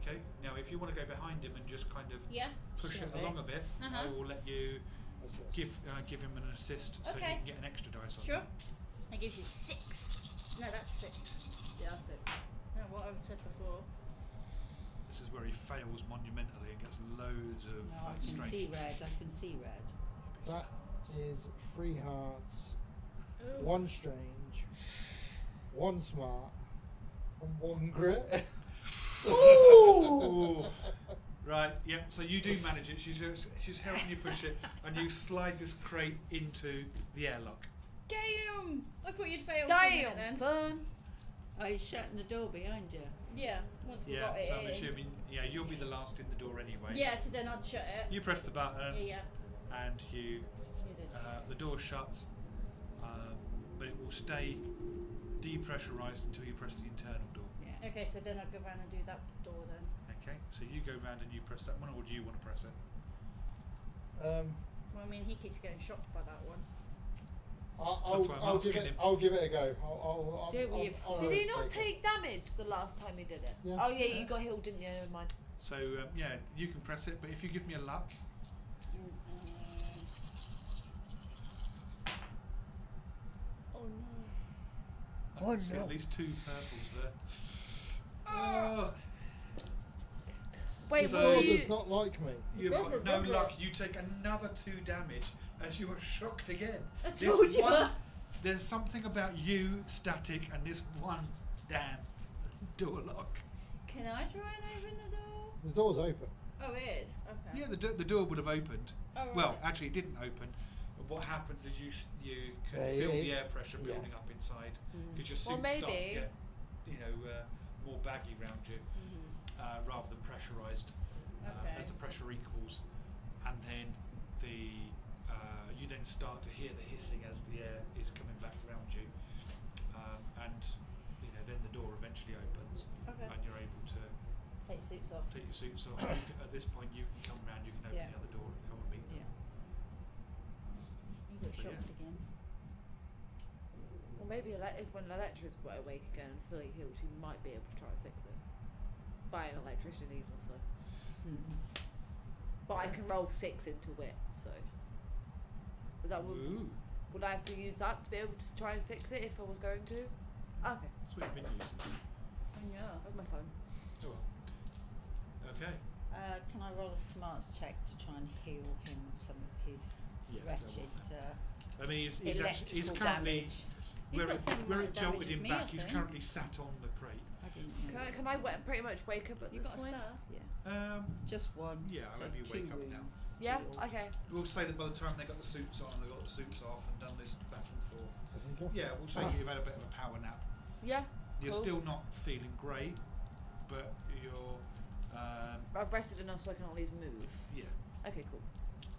Okay. Now, if you want to go behind him and just kind of Yeah? push Shove it along a bit, I Uh-huh. will let you That's it. give him an assist so you Okay. can get an extra dice on. Sure? That gives you 6. No, that's 6. Yeah, that's it. No, what I said before. This is where he fails monumentally and gets loads of No, I can strength. see red. I can see red. That is 3 hearts, 1 strange, 1 smart, and 1 grit. Ooh. Right, yeah, so you do manage it. She's helping you push it, and you slide this crate into the airlock. Damn! I thought you'd fail for a minute then. Damn, son. Are you shutting the door behind you? Yeah, once we Yeah, got it so I'm in. assuming, you'll be the last in the door anyway. Yeah, so then I'd shut it. You press the button, Yeah, and you, You did. the door shuts, but it will stay depressurized until you press the internal door. Yeah. Okay, so then I'd go around and do that door then. Okay, so you go round and you press that one, or do you want to press it? Well, I mean, he keeps getting shocked by that one. That's why I'm I'll give asking it. him. I'll give it a go. I'll Do it with your I'll foot. Did he not risk take damage the last time he did it? Yeah. Oh yeah, you got healed, didn't you? Never mind. So yeah, you can press it, but if you give me a luck, Oh no. I can see at least 2 purples there. Oh, Wait, So- The door what does not like me. you've Does got it, no does it? luck. You take another 2 damage as you are shocked again. I This told you. one- there's something about you, Static, and this one damn door lock. Can I try and open the door? The door's open. Oh, it is? Okay. Yeah, the door would have opened. Oh, right. Well, actually, it didn't open. But what happens is you can Yeah, feel yeah, the air pressure yeah. building up inside Mm. because your suit Well, starts to maybe. get, more baggy round you rather than pressurised. Okay. As the pressure equals, and then you then start to hear the hissing as the air is coming back around you, and then the door eventually opens, Okay. and you're able to Take suits off. take your suits off. At this point, you can come round, you can open Yeah. the other door and come and meet them. Yeah. You got But shocked yeah. again. Well, maybe if when Electra's awake again and fully healed, she might be able to try and fix it. By an electrician, even so. Mm. But I can roll 6 into wit, so. Ooh, Would I have to use that to be able to try and fix it if I was going to? Okay, that's what you've been using. Oh, yeah. with my phone. Oh well. Okay. Can I roll a smarts check to try and heal him of some of his Yeah, go on. wretched I mean, he's electrical currently damage? where got it, similar where it damage jolted as him me, back. I He's think. currently sat on the crate. I didn't know. Can I pretty much wake up at You this got a point? star? Yeah. Just Just one. Yeah, so however you 2 wake up now. wounds Yeah. healed. Okay. We'll say that by the time they got the suits on, they got the suits off and done this back and forth. There you go. Yeah, we'll say you've had a bit of a power nap. Yeah. You're Cool. still not feeling great, but you're, I've rested enough so I can at least move. yeah. Okay, cool.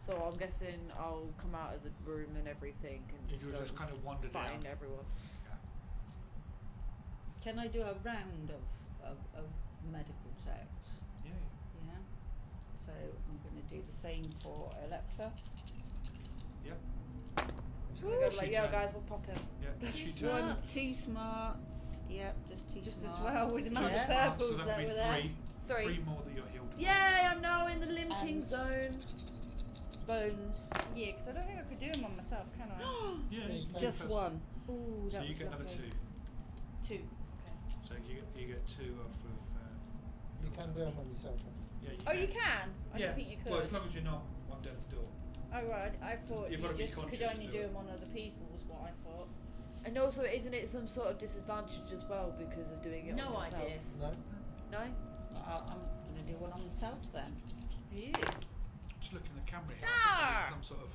So I'm guessing I'll come out of the room and everything and just You'll go just kind of wander find down. everyone. Yeah. Can I do a round of medical checks? Yeah. Yeah. So I'm going to do the same for Electra. Yep. I'm just gonna go like, She yo can. guys, we'll pop him. Yeah. She smart. turns. One, 2 smarts. Yep, just 2 Just as smarts. well with the amount of Yeah. purples So that that'll be were there. 3. 3. 3 more that you're healed. Yay! I'm now in the limiting And- zone. Bones. Yeah, because I don't think I could do them on myself, can I? Yeah. you you can. can Just first. 1. Ooh, So that you was get another lucky. 2. 2. Okay. So you get 2 off of. You can do them on yourself. Yeah, Oh, you can? I Yeah. didn't think you could. Well, as long as you're not on death's door. Oh, right. I thought You've you got to be just could conscious to only do do it. them on other people, was what I thought. And also, isn't it some sort of disadvantage as well because of doing it No on yourself? idea. No. No? I'm going to do one on myself then. Ew. Just look in the camera here. I Star! think some sort of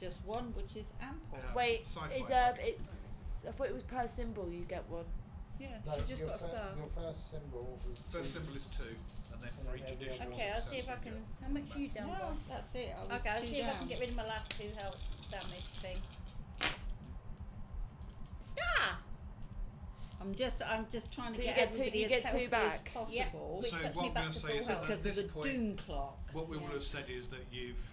Just one, which is ample. Wait, sci-fi it's logic. it's. I thought it was per symbol you get one. Yeah, No, she's just your got a star. Your first symbol is First 2. symbol is 2, and then for And each then every additional other Okay, I'll see if I success can. you How much are you down No, by? that's it. I was Okay, I'll two see if I down. can get rid of my last 2 health damage thing. Star! I'm just trying to So you get get two- everybody you as get two healthy back. as possible. Which So puts what me I'm back going to to say full is that health. Because at of the this point, doom clock. what we will Yeah. have said is that you've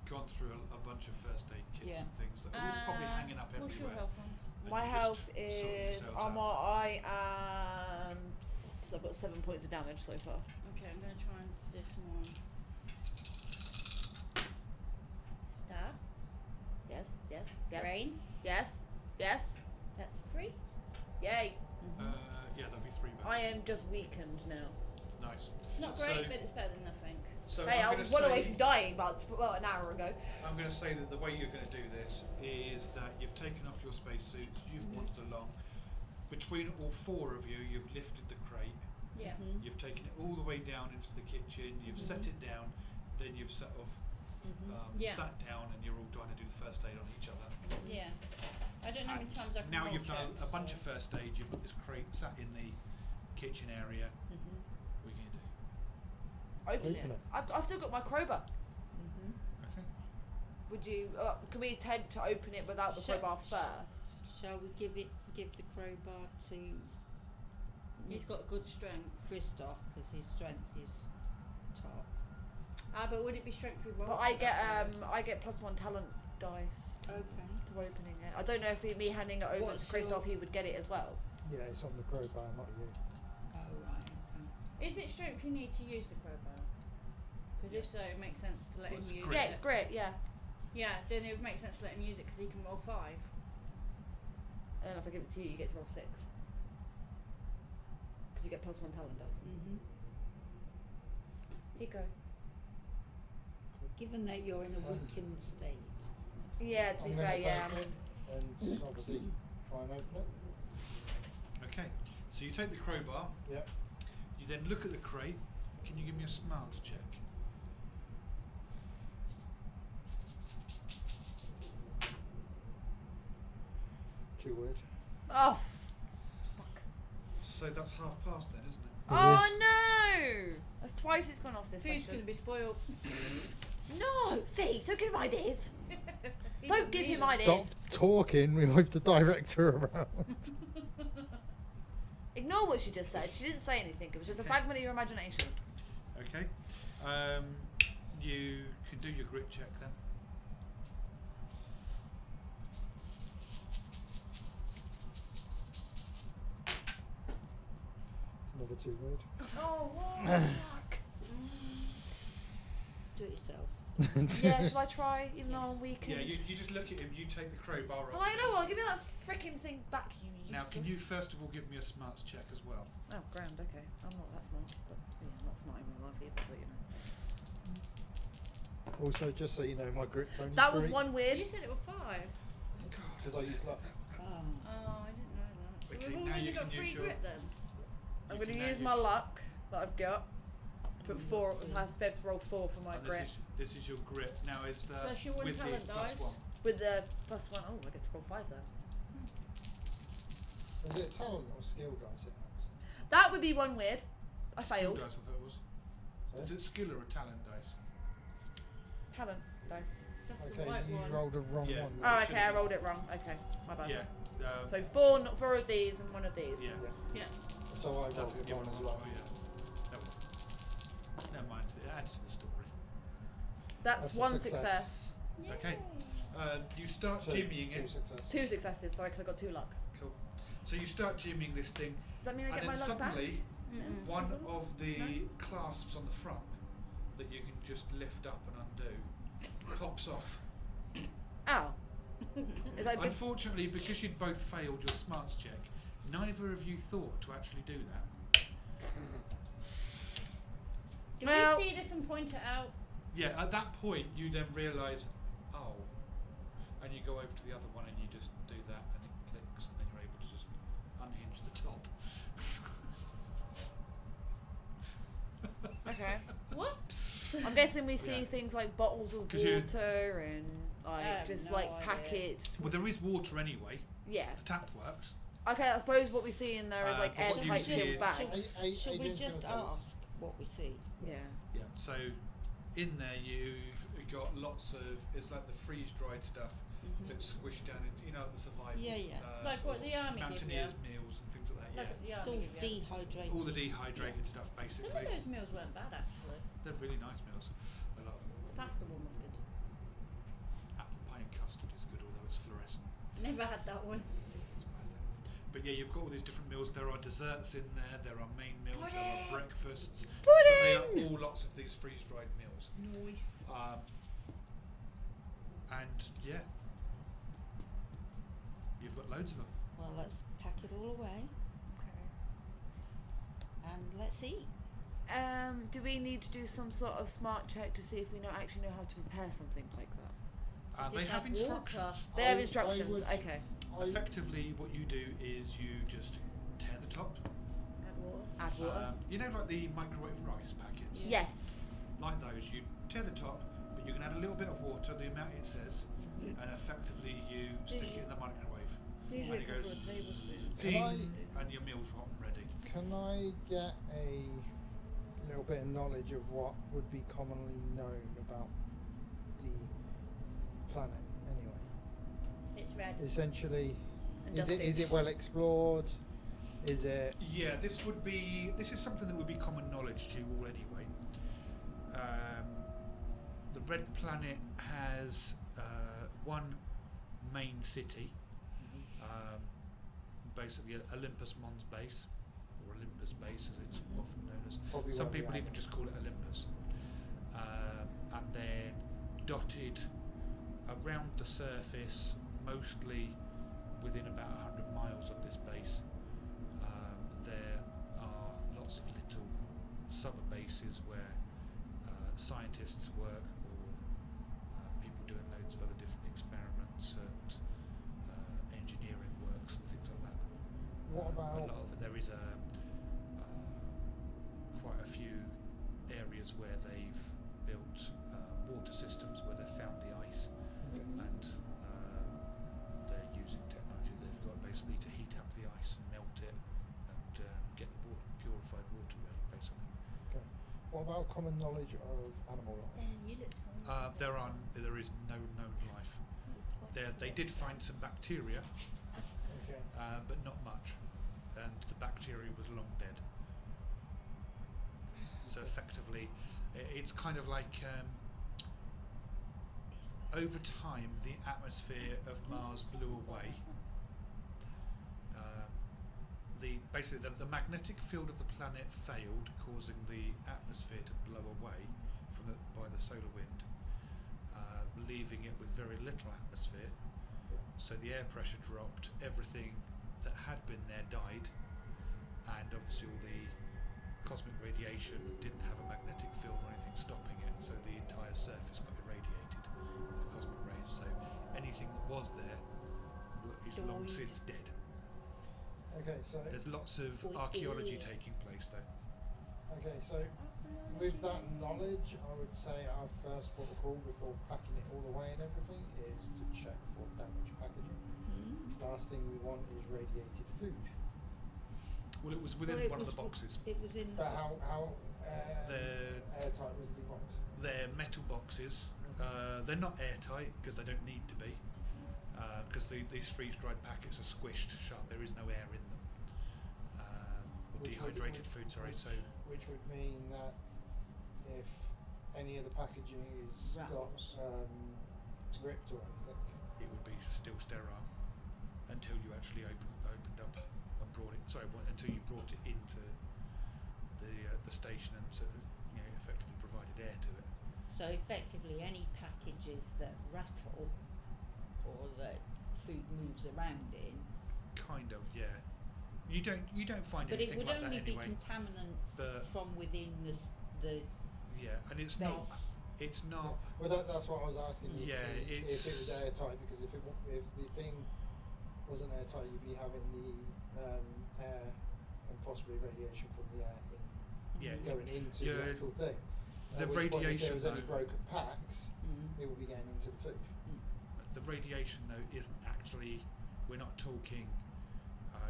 gone through a bunch of first aid kits Yeah. and things that are probably hanging up What's your everywhere. health on? and My you've health just sorted is yourselves I'm out. I've got 7 points of damage so far. Okay, I'm going to try and do some more. Star. Yes, yes, yes, Rain. yes, yes. That's 3. Yay! Yeah, there'll be 3 back. I am just weakened now. Nice. Not So- great, but it's better than nothing. So Hey, I I'm was going well to away say, from dying about an hour ago. I'm going to say that the way you're going to do this is that you've taken off your spacesuits, you've wandered along. Between all 4 of you, you've lifted the crate, Yeah. Mhm. you've taken it all the way down into the kitchen, you've set it down, then you've sort of Yeah. sat down and you're all trying to do the first aid on each other. Yeah. I don't know how many And times I can now roll you've done checks, a bunch so- of first aid, you've got this crate sat in the kitchen area. Mhm. What are you going to do? Open Open it. it. I've still got my crowbar. Mhm. Okay. Would you? Can we attempt to open it without the Shall- crowbar first? Shall we give the crowbar to He's got good strength. Christoph because his strength is top? But would it be strength through roll? But I get +1 talent dice Okay. to opening it. I don't know if me handing it over What's to Christoph, your- he would get it as well. Yeah, it's on the crowbar, not you. Oh right. Okay. Is it strength you need to use the crowbar? Because if so, it makes sense to let Well, him it's use grit. Yeah, it. it's great. Yeah. Yeah, then it would make sense to let him use it because he can roll 5. And if I give it to you, you get to roll 6. Because you get +1 talent dice. Mhm. Here you go. Given that you're in a weakened state. Yeah, to be I'm fair, gonna yeah. take it and obviously try and open it. Okay. So you take the crowbar, Yep. you then look at the crate. Can you give me a smarts check? Too weird. Oh, fuck. So that's half past then, isn't it? Oh is. no! That's twice it's gone off this Food's session. going to be spoiled. No! See, don't give him ideas. He's Don't a give him beast. ideas. Stop talking. We move the director around. Ignore what she just said. She didn't say anything. It was just a Okay. fragment of your imagination. Okay. You can do your grit check then. It's another 2 weird. Oh, what? Fuck. Do it yourself. Yeah, shall I try, even though I'm weakened? Yeah, you just look at him, you take the crowbar off. Oh, I know what. Give me that freaking thing back, you useless. Now, can you first of all give me a smarts check as well? Oh, grand. Okay, I'm not that smart, but yeah, I'm not smart in real life either. But you know. Also, just so you know, my grit's only That was 3. one weird. You said it was 5. Because I used luck. Oh. Oh, I didn't know that. So Okay, we've now already you got can 3 use your- grit then. I'm You going to can use now my luck that I've got. Put 4. I have to be able to roll 4 for my And grit. this is your grit. Now it's Plus your one with the talent plus dice. 1. With the +1. Oh, I get to roll 5 then. Is it talent or skill dice it adds? That would be one weird. I Skill failed. dice, I thought it was. Sorry? Is it skill or a talent dice? Talent dice. That's the Okay, white you one. rolled a wrong Yeah. one. Oh, then. okay, I rolled it wrong. Okay, my bad. Yeah. So 4 of these and 1 of these. Yeah. Yeah. So I That's rolled it your wrong one as well. yeah. Never mind. It adds to the story. That's That's a 1 success. Yay. Okay. You start Two- jimmying 2 it. successes. 2 successes, sorry, because I got 2 luck. Cool. So you start jimmying this thing, Does that mean I and get my then luck back? suddenly one As well? of the clasps on the front that you can just lift up and undo pops off. Ow. Is that good? Unfortunately, because you'd both failed your smarts check, neither of you thought to actually do that. Do Well- we see this and point it out? Yeah, at that point you then realise, oh, and you go over to the other one and you just do that and it clicks and then you're able to just unhinge the top. Okay. Whoops. I'm guessing we see Yeah. things like bottles of 'Cause you- water and I like have just no like idea. packets. Well, there is water anyway. Yeah. The tap works. Okay, I suppose what we see in there is like but what you airtight see sealed is- bags. Should we Adrian's just gonna tell us. ask what we see? Yeah. Yeah. So in there you've got lots of, it's like the freeze dried stuff Mhm. that's squished down into, you know, the survival. Yeah, yeah. Like what the army give mountaineers you. meals and things like that. Like Yeah. what the It's army all give you. dehydrated. All the dehydrated stuff Some basically. of those meals weren't bad actually. They're really nice meals. I love them. The pasta one was good. Apple pie and custard is good, although it's fluorescent. Never had that one. It's worth it. But yeah, you've got all these different meals. There are desserts in there. There are main meals. There are Pudding! breakfasts. But they are Pudding! all lots of these freeze dried meals. Nice. And yeah, you've got loads of them. Well, let's pack it all away Okay. and let's eat. Do we need to do some sort of smart check to see if we actually know how to prepare something like that? They Just have add instructions. water. They have I instructions. would- Okay. Effectively, what you do is you just tear the top. Add water. Add water. You know, like the microwave rice packets. Yes. Like those, you tear the top, but you can add a little bit of water, the amount it says, and effectively you stick it in the microwave. Usually And it a couple goes of tablespoons. Can ping, I- and your meal's hot and ready. Can I get a little bit of knowledge of what would be commonly known about the planet anyway? It's red. Essentially, And is dusty. it well explored? Is it Yeah, this is something that would be common knowledge to you all anyway. The Red Planet has one main city, basically Olympus Mons base, or Olympus base as it's often known as. Probably Some where we people are even now. just call it Olympus. And then dotted around the surface, mostly within about 100 miles of this base, there are lots of little sub-bases where scientists work, or people doing loads of other different experiments and engineering works and things like that. What A about lot of it, there is quite a few areas where they've built water systems where they've found the ice, and they're using technology they've got basically to heat up the ice and melt it and get the water, purified water basically. okay. What about common knowledge of animal life? There is no known life. They did find some bacteria, Okay. but not much, and the bacteria was long dead. So effectively, it's kind of like over time the atmosphere of Mars blew away. Basically the magnetic field of the planet failed, causing the atmosphere to blow away by the solar wind, leaving it with very little atmosphere. So the air pressure dropped, everything that had been there died, and obviously all the cosmic radiation didn't have a magnetic field or anything stopping it, so the entire surface got irradiated with cosmic rays. So anything that was there is long Died. since dead. Okay, so There's lots of archaeology taking place though. with that knowledge, I would say our first protocol before packing it all away and everything is to check for damaged packaging. Last thing we want is radiated food. Well, it was within Well, it one of was the boxes. It was in. But how The- airtight was the box? They're metal boxes. They're not airtight because they don't need to be. Because these freeze-dried packets are squished shut. There is no air in them. Or Which would- dehydrated which- food. Sorry. So Which would mean that if any of the packaging is got Rattles. ripped or anything, it would be still sterile until you actually opened up and brought it. Sorry, until you brought it into the station and sort of, effectively provided air to it. So effectively, any packages that rattle or that food moves around in. Kind of, yeah. You don't find But it anything would like only that be anyway. contaminants But- from within the Yeah, and it's not. base. It's not. Well, that's what I was asking. If, Yeah, if it was it's- airtight, because if the thing wasn't airtight, you'd be having the air and possibly radiation from the air Yeah, going into yeah, the actual thing. the At which point, if radiation, there was any though- broken packs, Mm. it will be going into the food. The radiation though isn't actually. We're not talking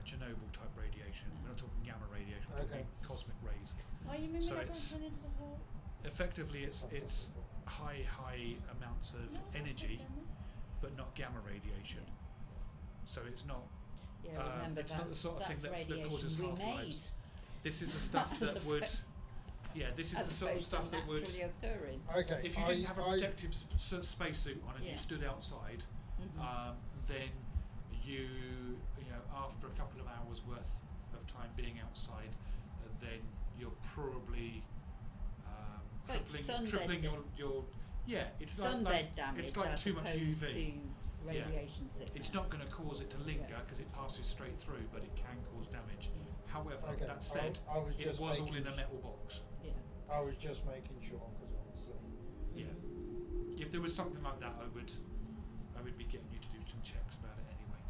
Chernobyl type radiation. We're not talking gamma radiation. We're Okay. talking cosmic rays. Oh, you mean So they're going it's- to turn into the whole? Effectively, it's Sometimes high amounts of No, energy, that's done but not gamma radiation. So it's not. Yeah, remember it's not the sort of thing that causes we half-lives. This is the stuff As that would. opposed- Yeah, this is as the sort of opposed stuff to that would. naturally occurring. Okay. If you didn't have a protective spacesuit on and Yeah. you stood outside, Mhm. then you know after a couple of hours worth of time being outside, then you're probably It's like tripling sunbed your yeah. It's sunbed like damage it's like as too much opposed UV. to radiation sickness. It's not going to cause it to linger Yeah. because it passes straight through, but it can cause damage. However, Okay, that said, I was it just was all making in a metal box. Yeah. I was just making sure, because obviously. Yeah. If there was something like that, I would be getting you to do some checks about it anyway.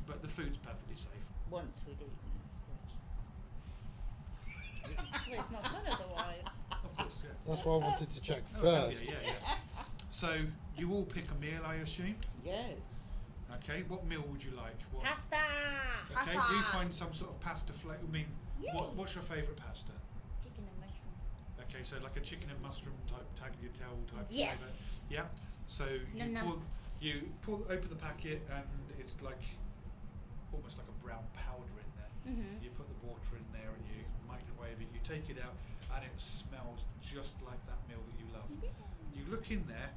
But the food's perfectly safe. Once we'd eaten it. Well, it's not fun otherwise. Of course, yeah. That's what I wanted to check Oh, hell first. yeah. So you all pick a meal, I assume. Yes. Okay. What meal would you like? What? Pasta. Okay. Pasta. You find some sort of pasta flavour. I mean, Yay. what's your favourite pasta? Chicken and mushroom. Okay, so like a chicken and mushroom type tagliatelle type Yes. flavour. Yeah. So you Nom nom. open the packet and it's like almost like a brown powder in there. Mhm. You put the water in there and you microwave it. You take it out and it smells just like that meal that you love. Yeah. You look in there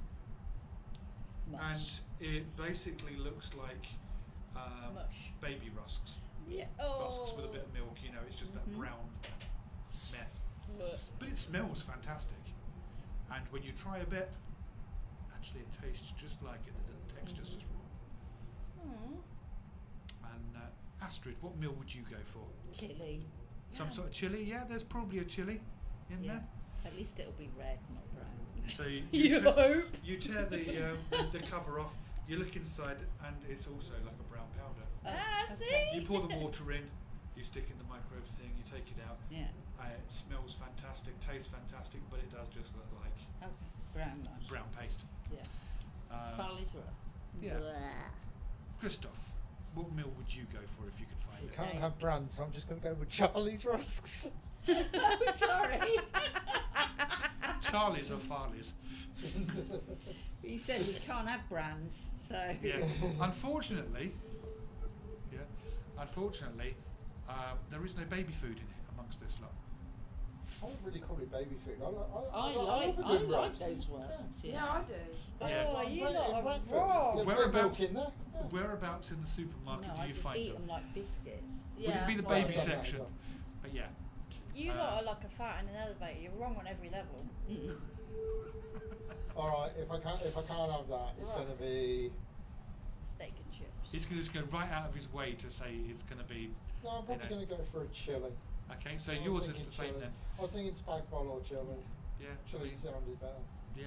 Mush. and it basically looks like Mush. baby rusks. Yeah. Rusks with a bit of milk. You know, it's just that Mhm. brown mess. Blech. But it smells fantastic. And when you try a bit, actually it tastes just like it. The texture's just wrong. Aw. And Astrid, what meal would you go for? Chili. Some sort of chili? Yeah, there's probably a chili in Yeah. there. At least it'll be red, not brown. So You hope. you tear the cover off. You look inside, and it's also like a brown powder. Ah, okay. see? You pour the water in. You stick in the microwave thing. You take it out. Yeah. It smells fantastic, tastes fantastic, but it does just look like Okay. Brown mush. brown paste. Yeah. Um, Farley's rusks. yeah. Christoph, what meal would you go for if you could find You it? can't have brands, so I'm just going to go with Charlie's Rusks. Oh, sorry. Charlie's or Farley's? He said we can't have brands, so. Yeah. Unfortunately, there is no baby food in it amongst this lot. I wouldn't really call it baby food. I I love a like good those rusks. rusks. Yeah. Yeah, I do. Yeah. Oh, you Bread- lot are breakfast. raw. There's no Whereabouts- milk in there. Yeah. Whereabouts in the supermarket No, do I you just find eat them? them like biscuits. Would it be the well, I've baby done that as section? well. But yeah. You lot are like a fat in an elevator. You're wrong on every level. Mm. All right, if I can't have that, it's going to be. Steak and chips. He's going to just go right out of his way to say it's going to be. No, I'm probably know. going to go for a chili. Okay, so I was yours is thinking the same chili. then. I was thinking spag bowl or chili. Yeah. Chili sounded better. Yeah.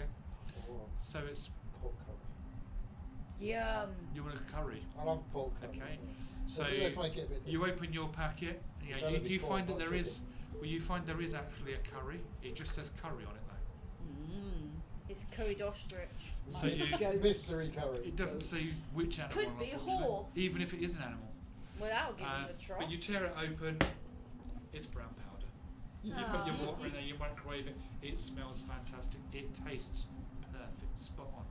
Or So it's pork curry. Yum. you want a curry. I love pork curry. Okay. So So let's make it a bit you different. open your packet. Yeah. It better be You pork, find that not there is. chicken. Well, you find there is actually a curry. It just says curry on it though. Mm. It's curried ostrich. So you. Mystery curry. It doesn't say which animal. Could be a unfortunately, horse. Even if it is an animal. Well, that'll give you the trots. But you tear it open. It's brown powder. You put your water in there. You microwave it. It smells fantastic. It tastes perfect, spot on.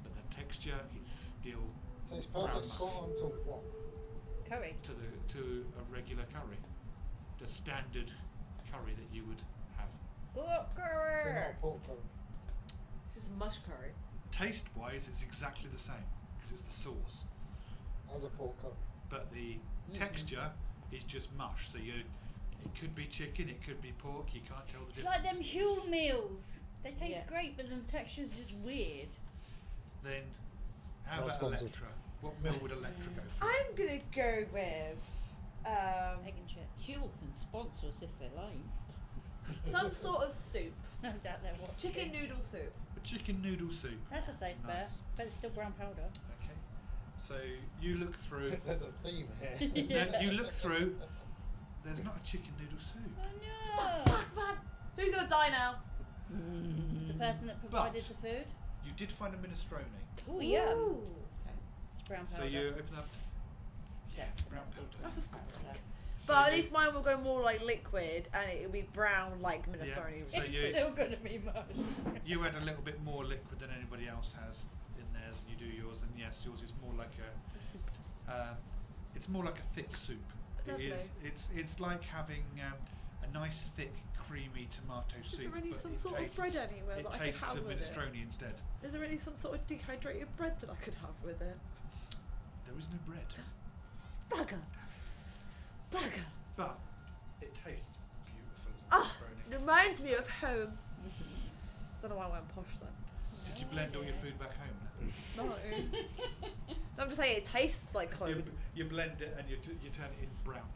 But the texture is still Tastes brown perfect. mush. Spot on to what? Curry. to a regular curry, the standard curry that you would have. Pork So curry. not pork curry. It's just a mush curry. Taste wise, it's exactly the same because it's the sauce, As a pork curry. but the texture is just mush. So it could be chicken, it could be pork. You can't tell the It's difference. like them Huel meals. They taste Yeah. great, but the texture's just weird. Then how Not about sponsored. Electra? What meal would Electra go for? I'm gonna go with Egg and chips. Huel can sponsor us if they like. Some sort of soup. No doubt they're watching. Chicken noodle soup. A chicken noodle soup. That's a safe bet. Nice. But it's still brown powder. Okay. So you look through. There's a theme here. No, you look through. There's not a chicken noodle soup. Oh no! Fuck, man. Who's gonna die now? The person that provided But- the food. You did find a minestrone. Oh yeah. Ooh. It's brown So powder. you open up. Yeah, it's brown powder. Oh, for God's sake. So But at you- least mine will go more like liquid, and it'll be brown like minestrone. So It's you- still gonna be mush. You add a little bit more liquid than anybody else has in theirs, and you do yours. And yes, yours is more like a. It's more like a thick soup. Lovely. It's like having a nice thick creamy tomato soup. there any but some it sort of tastes, bread anywhere it that I could tastes have of with it? minestrone instead. Is there any some sort of dehydrated bread that I could have with it? There is no bread, Bugger. Bugger. but it tastes beautiful as Ah, minestrone. it reminds me of home. Don't know why I went posh then. Did you blend all your food back home? No. I'm just saying it tastes like home. You blend it and you turn it in brown.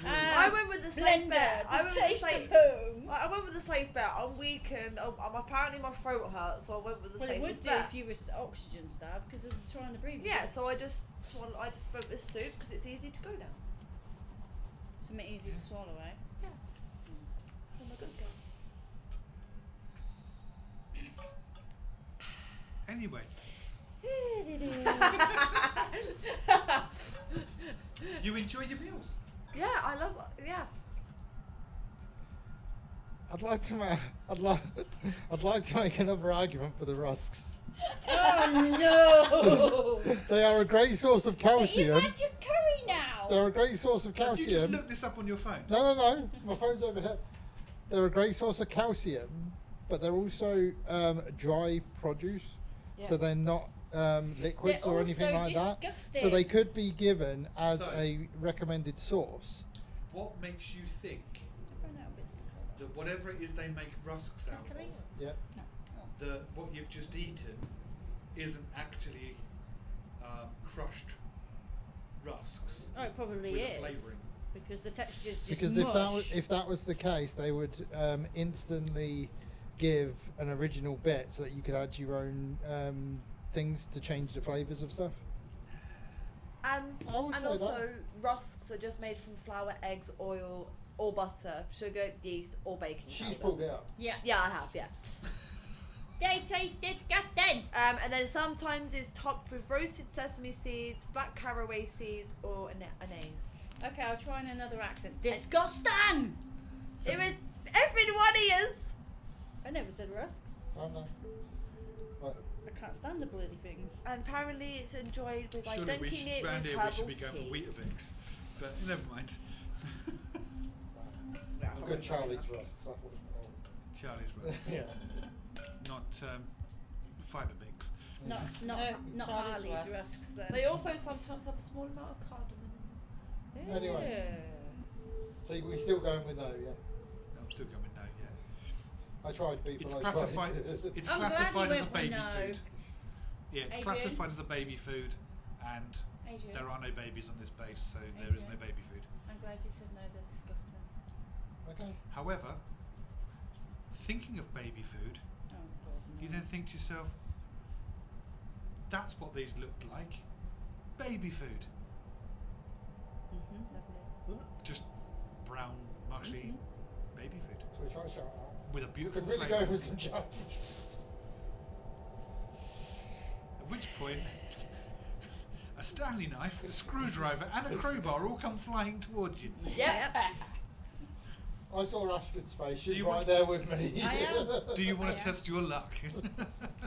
I went with the safe bet. I the went with taste the safe. of home. I went with the safe bet. I'm weak and apparently my throat hurts, so I went with the Well, it would safest do bet. if you were oxygen starved because of trying to breathe. Yeah, so I just went with this soup because it's easy to go down. Something easy to swallow, eh? Yeah. Oh my good girl. Anyway, you enjoy your meals. Yeah, I love. Yeah. I'd like to make another argument for the rusks. Oh no! They are a great source of But you've calcium. had your curry now. They're a great source of Have you just calcium. looked this up on your phone? No. My phone's over here. They're a great source of calcium, but they're also dry produce, so Yeah. they're not liquids They're or anything also like that. disgusting. So they could be given as So- a recommended source. What makes you think I've run out of bits to cut. that whatever it is they make rusks out Can I of, leave? Yeah. that what you've just eaten isn't actually crushed rusks Oh, it probably with a is. flavouring? Because the texture's just Because mush. if that was the case, they would instantly give an original bit so that you could add your own things to change the flavours of stuff. I would say and that. also rusks are just made from flour, eggs, oil, or butter, sugar, yeast, or baking She's powder. pulled it up. Yeah. Yeah, I have. Yeah. They taste disgusting. And then sometimes it's topped with roasted sesame seeds, black caraway seeds, or anise. Okay, I'll try in another accent. Disgusting! It was everyone is. I never said rusks. Oh no. What? I can't stand the bloody things. And apparently it's enjoyed with like Surely dunking it round with here we herbal should be going for tea. Weetabix, but never mind. I've got Charlie's rusks. That wouldn't. Charlie's rusks, Yeah. not Fibre Bix. Not No, Charlie's Harley's rusks. rusks then. They also sometimes have a small amount of cardamom in them. Anyway. So we're still going with no, yeah. I'm still going no, yeah. I tried people. It's I tried classified. to- It's I'm glad you classified as a went with baby no. food. Yeah, it's Adrian? classified as a baby food, and Adrian, there are no babies on this base, so there is no Adrian? baby food. I'm glad you said no, they're disgusting. Okay. However, thinking of baby food, Oh god, no. you then think to yourself, that's what these looked like. Baby food. Lovely. Just brown, mushy baby food. So we try to shout out. With a beautiful Could really flavour. go with some challenge. At which point, a Stanley knife, a screwdriver, and a crowbar all come flying towards you. Yep. I saw Ashton's face. She's you right want- there with me. I am. Do you want I to am. test your luck?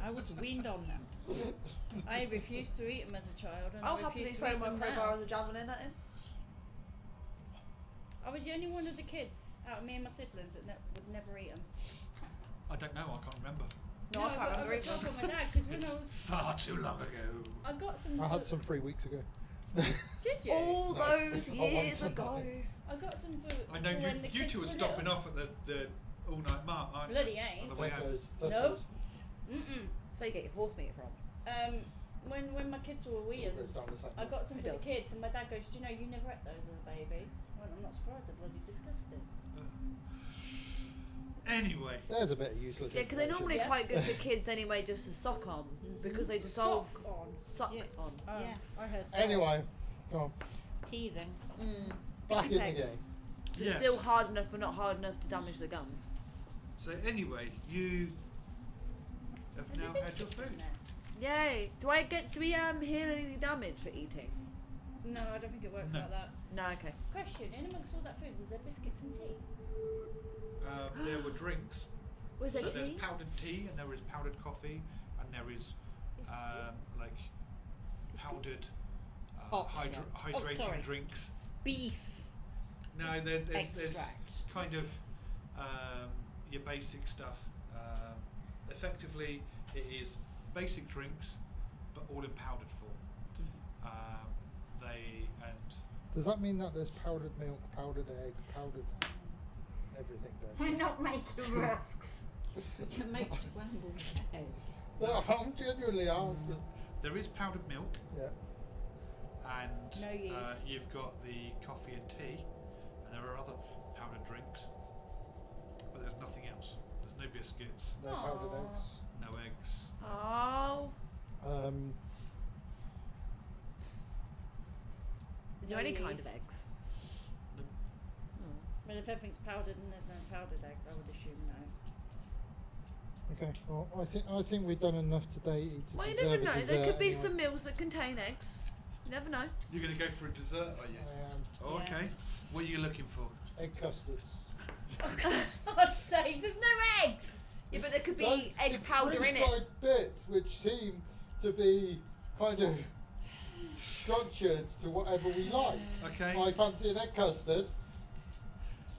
I was weaned on them. I refused to eat them as a child, and I'll I happily refuse to throw eat my them crowbar now. as a javelin at him. I was the only one of the kids out of me and my siblings that would never eat them. I don't know, I can't remember. No, I can't remember I got told either. by my dad because when It's I was, far too long ago. I got some. I had some 3 weeks ago. Did you? All No. those I want years some. ago. I got some for. I know for when the you kids two are were stopping little. off at the all-night mart, aren't you? Bloody ain't. On the way home. Tesco's. Nope. Mm-mm. That's where you get your horse meat from. When my kids were wee, Goes down the same I got some It for does. the kids, and my dad goes, "Do you know you never ate those as a baby?" I went, "I'm not surprised. They're bloody disgusting." Anyway, There's a bit of useless. Yeah, because they're information. normally Yeah. quite good for kids anyway, just to suck on, because they dissolve. Sock on. Suck Yeah. on. Oh, Yeah. I heard sock. Anyway, come on, Teething. back in the Thanks. game. So yes. it's still hard enough, but not hard enough to damage the gums. So anyway, you have There's a now had your biscuit in food. Yay! there. Do we heal any damage for eating? No, I don't think it works No. like that. No, okay. Question, in amongst all that food, was there biscuits and tea? There were drinks. Was there So there's tea? powdered tea, and there is powdered coffee, and there is like powdered Oxo. hydrating sorry. drinks. Beef No, there's extract. kind of your basic stuff. Effectively, it is basic drinks, but all in powdered form. Does that mean that there's powdered milk, powdered egg, powdered everything We're there? not making rusks. You can make scrambled egg. No, I'm genuinely asking. there is powdered milk, Yeah. and No yeast. you've got the coffee and tea, and there are other powdered drinks, but there's nothing else. There's no biscuits, No powdered Aw. eggs. no eggs. Oh. Is there No any kind of yeast. eggs? No. Well, if everything's powdered and there's no powdered eggs, I would assume no. Okay. Well, I think we've done enough today. To Well, you deserve never a know. There dessert could be anyway. some meals that contain eggs. You never know. You're going to go for a dessert, are you? I am. Oh, Yeah. okay. What are you looking for? Egg custards. God's sakes, there's no eggs! Yeah, but there could be No, egg it's powder in it. freeze-dried bits which seem to be kind of structured to whatever we like. Okay. I fancy an egg custard.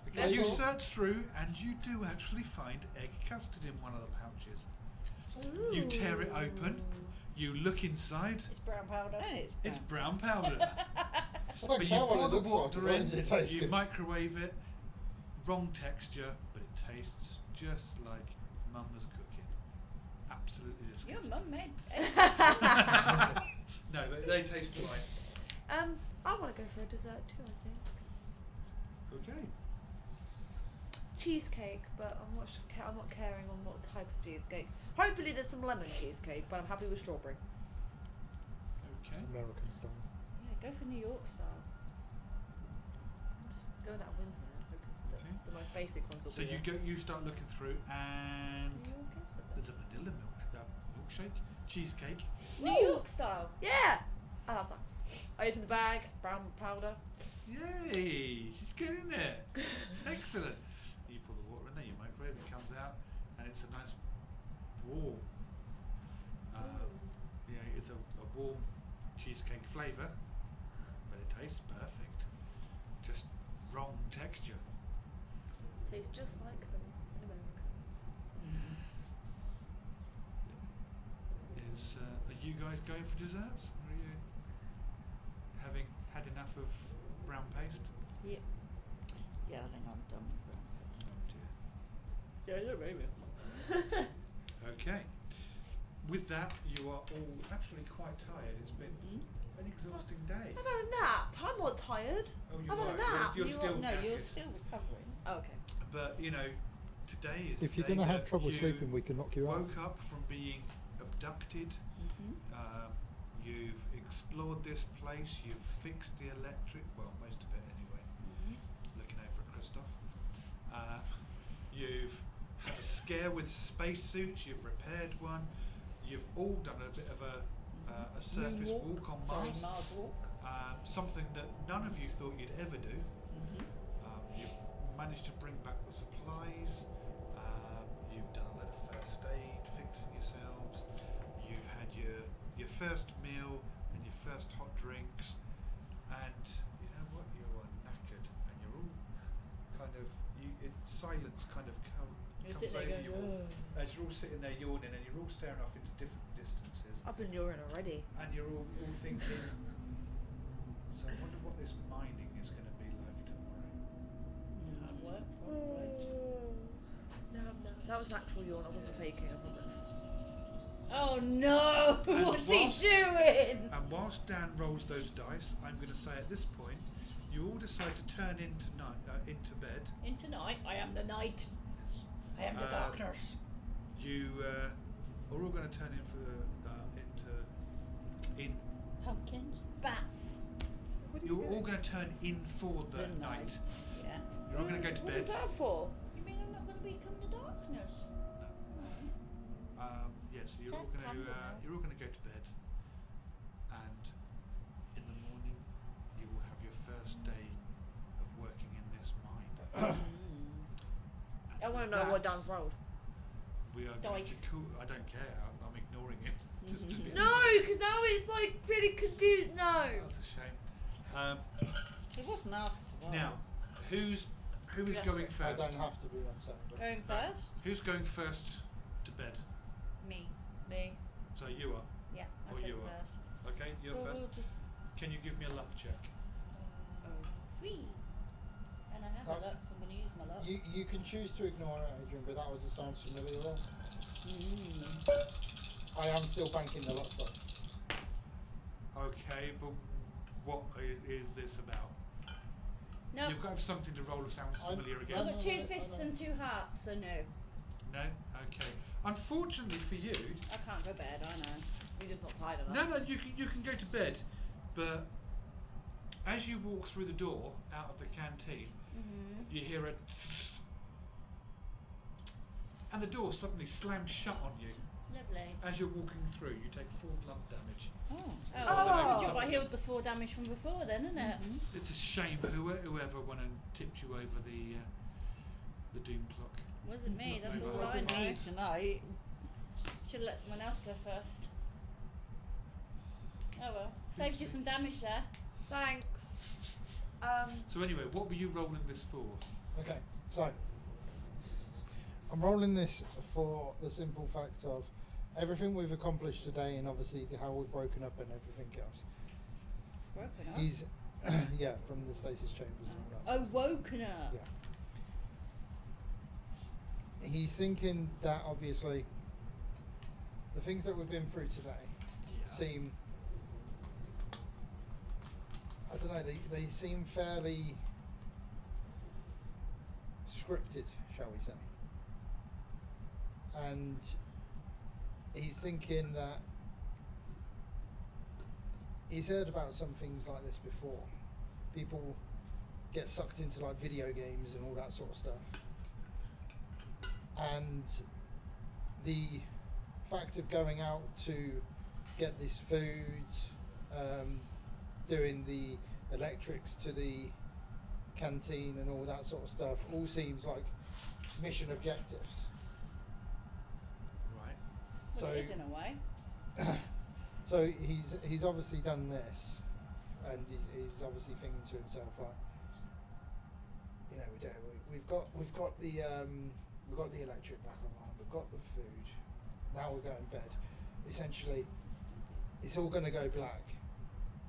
Okay, you Michael? search through and you do actually find egg custard in one of the pouches. You tear it open, you look inside, It's brown powder. And it's brown powder. I don't But you care what pour it the looks like, water as long as in, it tastes you good. microwave it, wrong texture, but it tastes just like Mum's cooking. Absolutely Your disgusting. mum made eggs. No, they taste fine. I want to go for a dessert too. I think Okay. cheesecake, but I'm not caring on what type of cheesecake. Hopefully, there's some lemon cheesecake, but I'm happy with strawberry. Okay. American style. Yeah, go for New York style. I'm just going out of whim here, hoping that Okay. the most basic ones will So be you start looking through, and New York is the there's best. a vanilla milkshake, cheesecake. New York style. Yeah, I love that. I open the bag, brown powder. Yay! She's getting there. Excellent. You pour the water in there, you microwave, it comes out, and it's a nice warm. Yeah, it's a warm cheesecake flavour, but it tastes perfect. Just wrong texture. Tastes just like home in America. Are you guys going for desserts? Or are you having had enough of brown paste? Yeah. Yeah, I think I'm done with brown paste. Oh dear. Yeah, yeah, maybe. Okay. With that, you are all actually quite tired. It's been an exhausting day. I've had a nap. I'm not tired. Oh, I've you're had a right. nap. You're You still are, no, you're knackered. still recovering. Oh, okay. But you know, today is. If the you're day going to have that trouble you sleeping, we can knock you out. woke up from being abducted. You've explored this place. You've fixed the electric. Well, most of it anyway. Looking over at Christoph. You've had a scare with spacesuits. You've repaired one. You've all done a bit of a surface Moonwalk. walk on Sorry, Mars. Mars walk. Something that none of you thought you'd ever do. You've managed to bring back the supplies. You've done a lot of first aid, fixing yourselves. You've had your first meal and your first hot drinks. And you know what? You are knackered, and you're all kind of silence kind of You're comes sitting over there you going, all as you're all sitting there yawning, and you're all staring off into different distances. I've been urine already. And you're all thinking, so I wonder what this mining is going to be like tomorrow. Hard work, probably. No, that was an actual yawn. I wasn't faking. I promise. Oh no! And What's he whilst- doing? And whilst Dan rolls those dice, I'm going to say at this point, you all decide to turn into bed. In tonight, I am the night. I am the darkness. You are all going to turn in. Pumpkins. Bats. You're all going to turn in for the night. Yeah. You're all going to go to What bed. is that for? You mean I'm not going to become the darkness? Yes, Sad panda now. you're all going to go to bed, and in the morning you will have your first day of working in this mine. And I want with to know what that, Dan's rolled. We are going Dice. to I don't care. I'm ignoring it. Just to be No, because now it's like really confused. No. That's a shame. It wasn't asked to roll. Now, who is Yes, going sir. I first? don't have to be on set. but- Going Right. first? Who's going first to bed? Me. Me. So you are. Yeah, I Or said you are. first. Okay, you're Well, first. we'll just. Can you give me a luck check? Whee! And I have Oh. a luck, so I'm going to use my luck. You can choose to ignore it, Adrian, but that was a sounds familiar roll. I am still banking the luck though. Okay, but what is this about? No, You've got to have something to roll sounds familiar I've again. got I two know. fists and two hearts, so no. No? Okay. Unfortunately for you, I can't go bed, I know. You're just not tired enough. no, you can go to bed, but as you walk through the door out of the canteen, Mm-hmm. you hear a and the door suddenly slams shut on you. Lovely. As you're walking through, you take 4 blunt damage. Oh. Oh, Oh. good job I healed the 4 damage from before then, isn't it? It's a shame whoever went and tipped you over the doom clock. Wasn't me, that's It all Wasn't I me know. tonight. Should have let someone else go first. Oh well, saved you some damage there. Thanks. So anyway, what were you rolling this for? Okay, so I'm rolling this for the simple fact of everything we've accomplished today, and obviously how we've broken up and everything else. Broken up. He's yeah, from the stasis chambers and all that. Oh, sort of stuff. woken up. Yeah. He's thinking that obviously the things that we've been through today seem, I don't know, they seem fairly scripted, shall we say. And he's thinking that he's heard about some things like this before. People get sucked into like video games and all that sort of stuff. And the fact of going out to get this food, doing the electrics to the canteen and all that sort of stuff all seems like mission objectives. Right. Well, So it is in a way. so he's obviously done this, and he's obviously thinking to himself like, you know, we've got the electric back online, we've got the food, now we're going to bed. Essentially, it's all going to go black,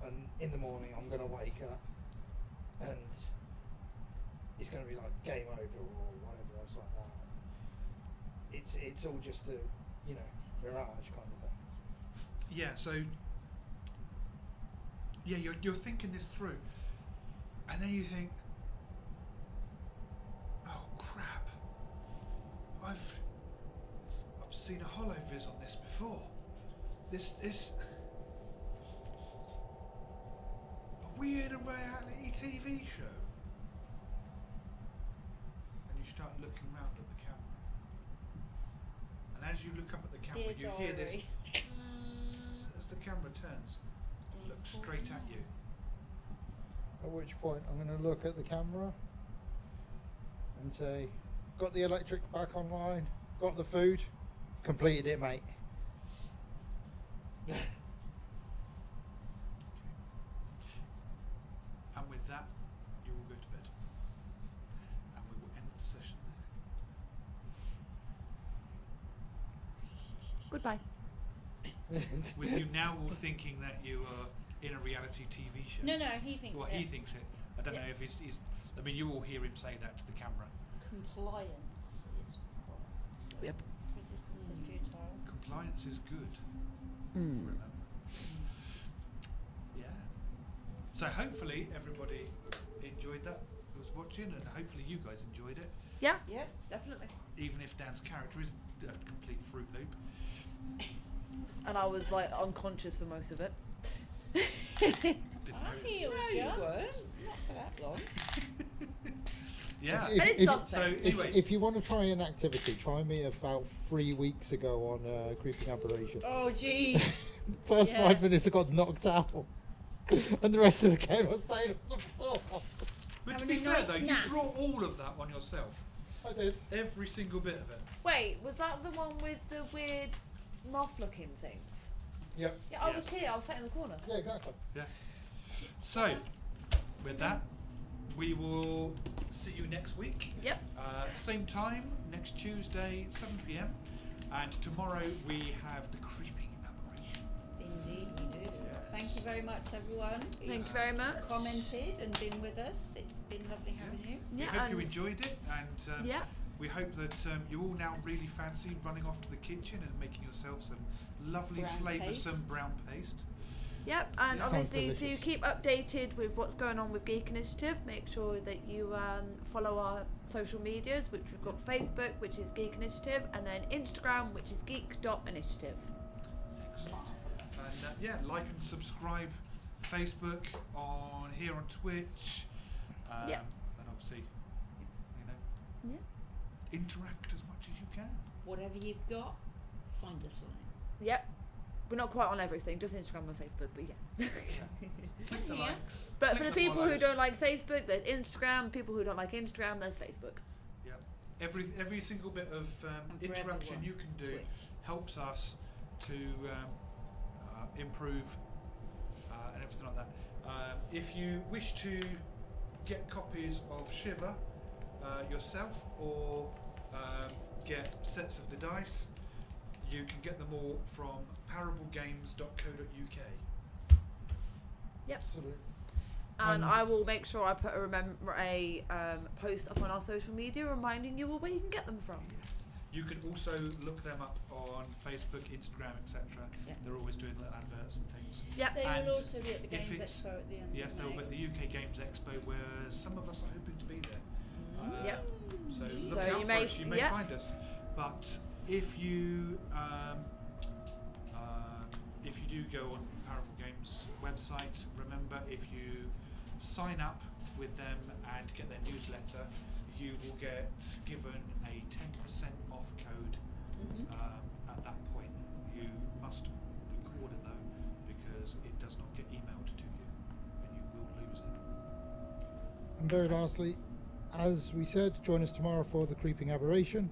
and in the morning I'm going to wake up, and it's going to be like game over or whatever else like that. It's all just a, you know, mirage kind of thing. Yeah. So yeah, you're thinking this through, and then you think, oh crap, I've seen a holoviz on this before. This are we in a reality TV show? And you start looking round at the camera, and as you look up at the camera, Dear you hear this diary. as the camera turns, look straight at you. At which point I'm going to look at the camera and say, got the electric back online, got the food, completed it, mate. And with that, you will go to bed. And we will end the session there. Goodbye. With you now all thinking that you are in a reality TV show. No, he thinks Well, it. he thinks it. I don't know if he's. I mean, you all hear him say that to the camera. Compliance is required. Yep. Resistance is futile. Compliance is good. Remember. Yeah. So hopefully everybody enjoyed that. was watching, and hopefully you guys enjoyed it, Yeah, Yeah. definitely. even if Dan's character is a complete Fruit Loop. And I was like unconscious for most of it. Didn't I notice. healed No, you. you weren't. Not for that long. Yeah. I did something. So anyway, if you want to try an activity, try me about 3 weeks ago on Creeping Aberration. Oh jeez. First Yeah. 5 minutes I got knocked out. And the rest of the game I stayed on the floor. but to Having be a fair nice though, nap. you brought all of that on yourself. I did. Every single bit of it. Wait, was that the one with the weird moth-looking things? Yep. Yeah, I was Yes. here. I was sat in the corner. Yeah, exactly. Yeah. So, with that, we will see you next week. Yep. Same time, next Tuesday, 7 p.m. And tomorrow we have the Creeping Aberration. Indeed, we do. Yes. Thank you very much, everyone. Thank you very much. Commented and been with us. It's been lovely having you. We Yeah, hope you and- enjoyed it, and Yeah. we hope that you all now really fancy running off to the kitchen and making yourself some lovely, Brown flavoursome paste. brown paste. Yep, and Yeah. Sounds obviously to delicious. keep updated with what's going on with Geek Initiative, make sure that you follow our social medias, which we've got Facebook, which is Geek Initiative, and then Instagram, which is geek.initiative. Excellent. And yeah, like and subscribe. Facebook, on here on Twitch. Yeah. And obviously, you know, Yeah. interact as much as you can. Whatever you've got, find us on it. Yep. We're not quite on everything, just Instagram and Facebook, but yeah. Click the Yeah. likes. But click for the the people who follows. don't like Facebook, there's Instagram. People who don't like Instagram, there's Facebook. Yeah. Every single bit of And for interaction everyone, you can do Twitch. helps us to improve and everything like that. If you wish to get copies of Shiver yourself, or get sets of the dice, you can get them all from parablegames.co.uk. Yep. Absolutely. And And- I will make sure I put a post up on our social media reminding you all where you can get them from. You can also look them up on Facebook, Instagram, etc. Yeah. They're always doing little adverts and things. Yep. They And will also be at the if Games it's- Expo at the end. Yes, of they will May. be at the UK Games Expo, where some of us are hoping to be there. Yep. So So look out you for may us. You s- may yeah. find us. But if you do go on Parable Games website, remember, if you sign up with them and get their newsletter, you will get given a 10% off code. At that point, you must record it though, because it does not get emailed to you, and you will lose it. And very lastly, as we said, join us tomorrow for the Creeping Aberration.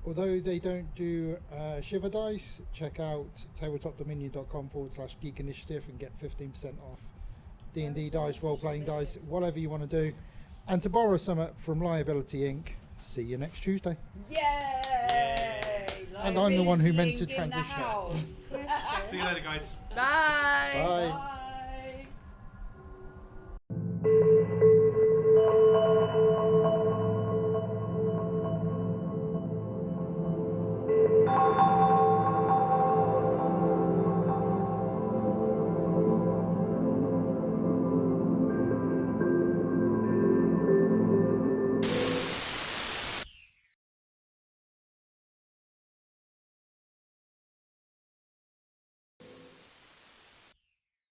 Although they don't do Shiver dice, check out tabletopdominion.com/geek initiative and get 15% off D&D dice, role-playing dice, whatever you want to do. And to borrow some from Liability Inc., see you next Tuesday. Yay! And I'm the one who meant to Liability Inc. in the transition it. house. See you later, guys. Bye. Bye. Bye.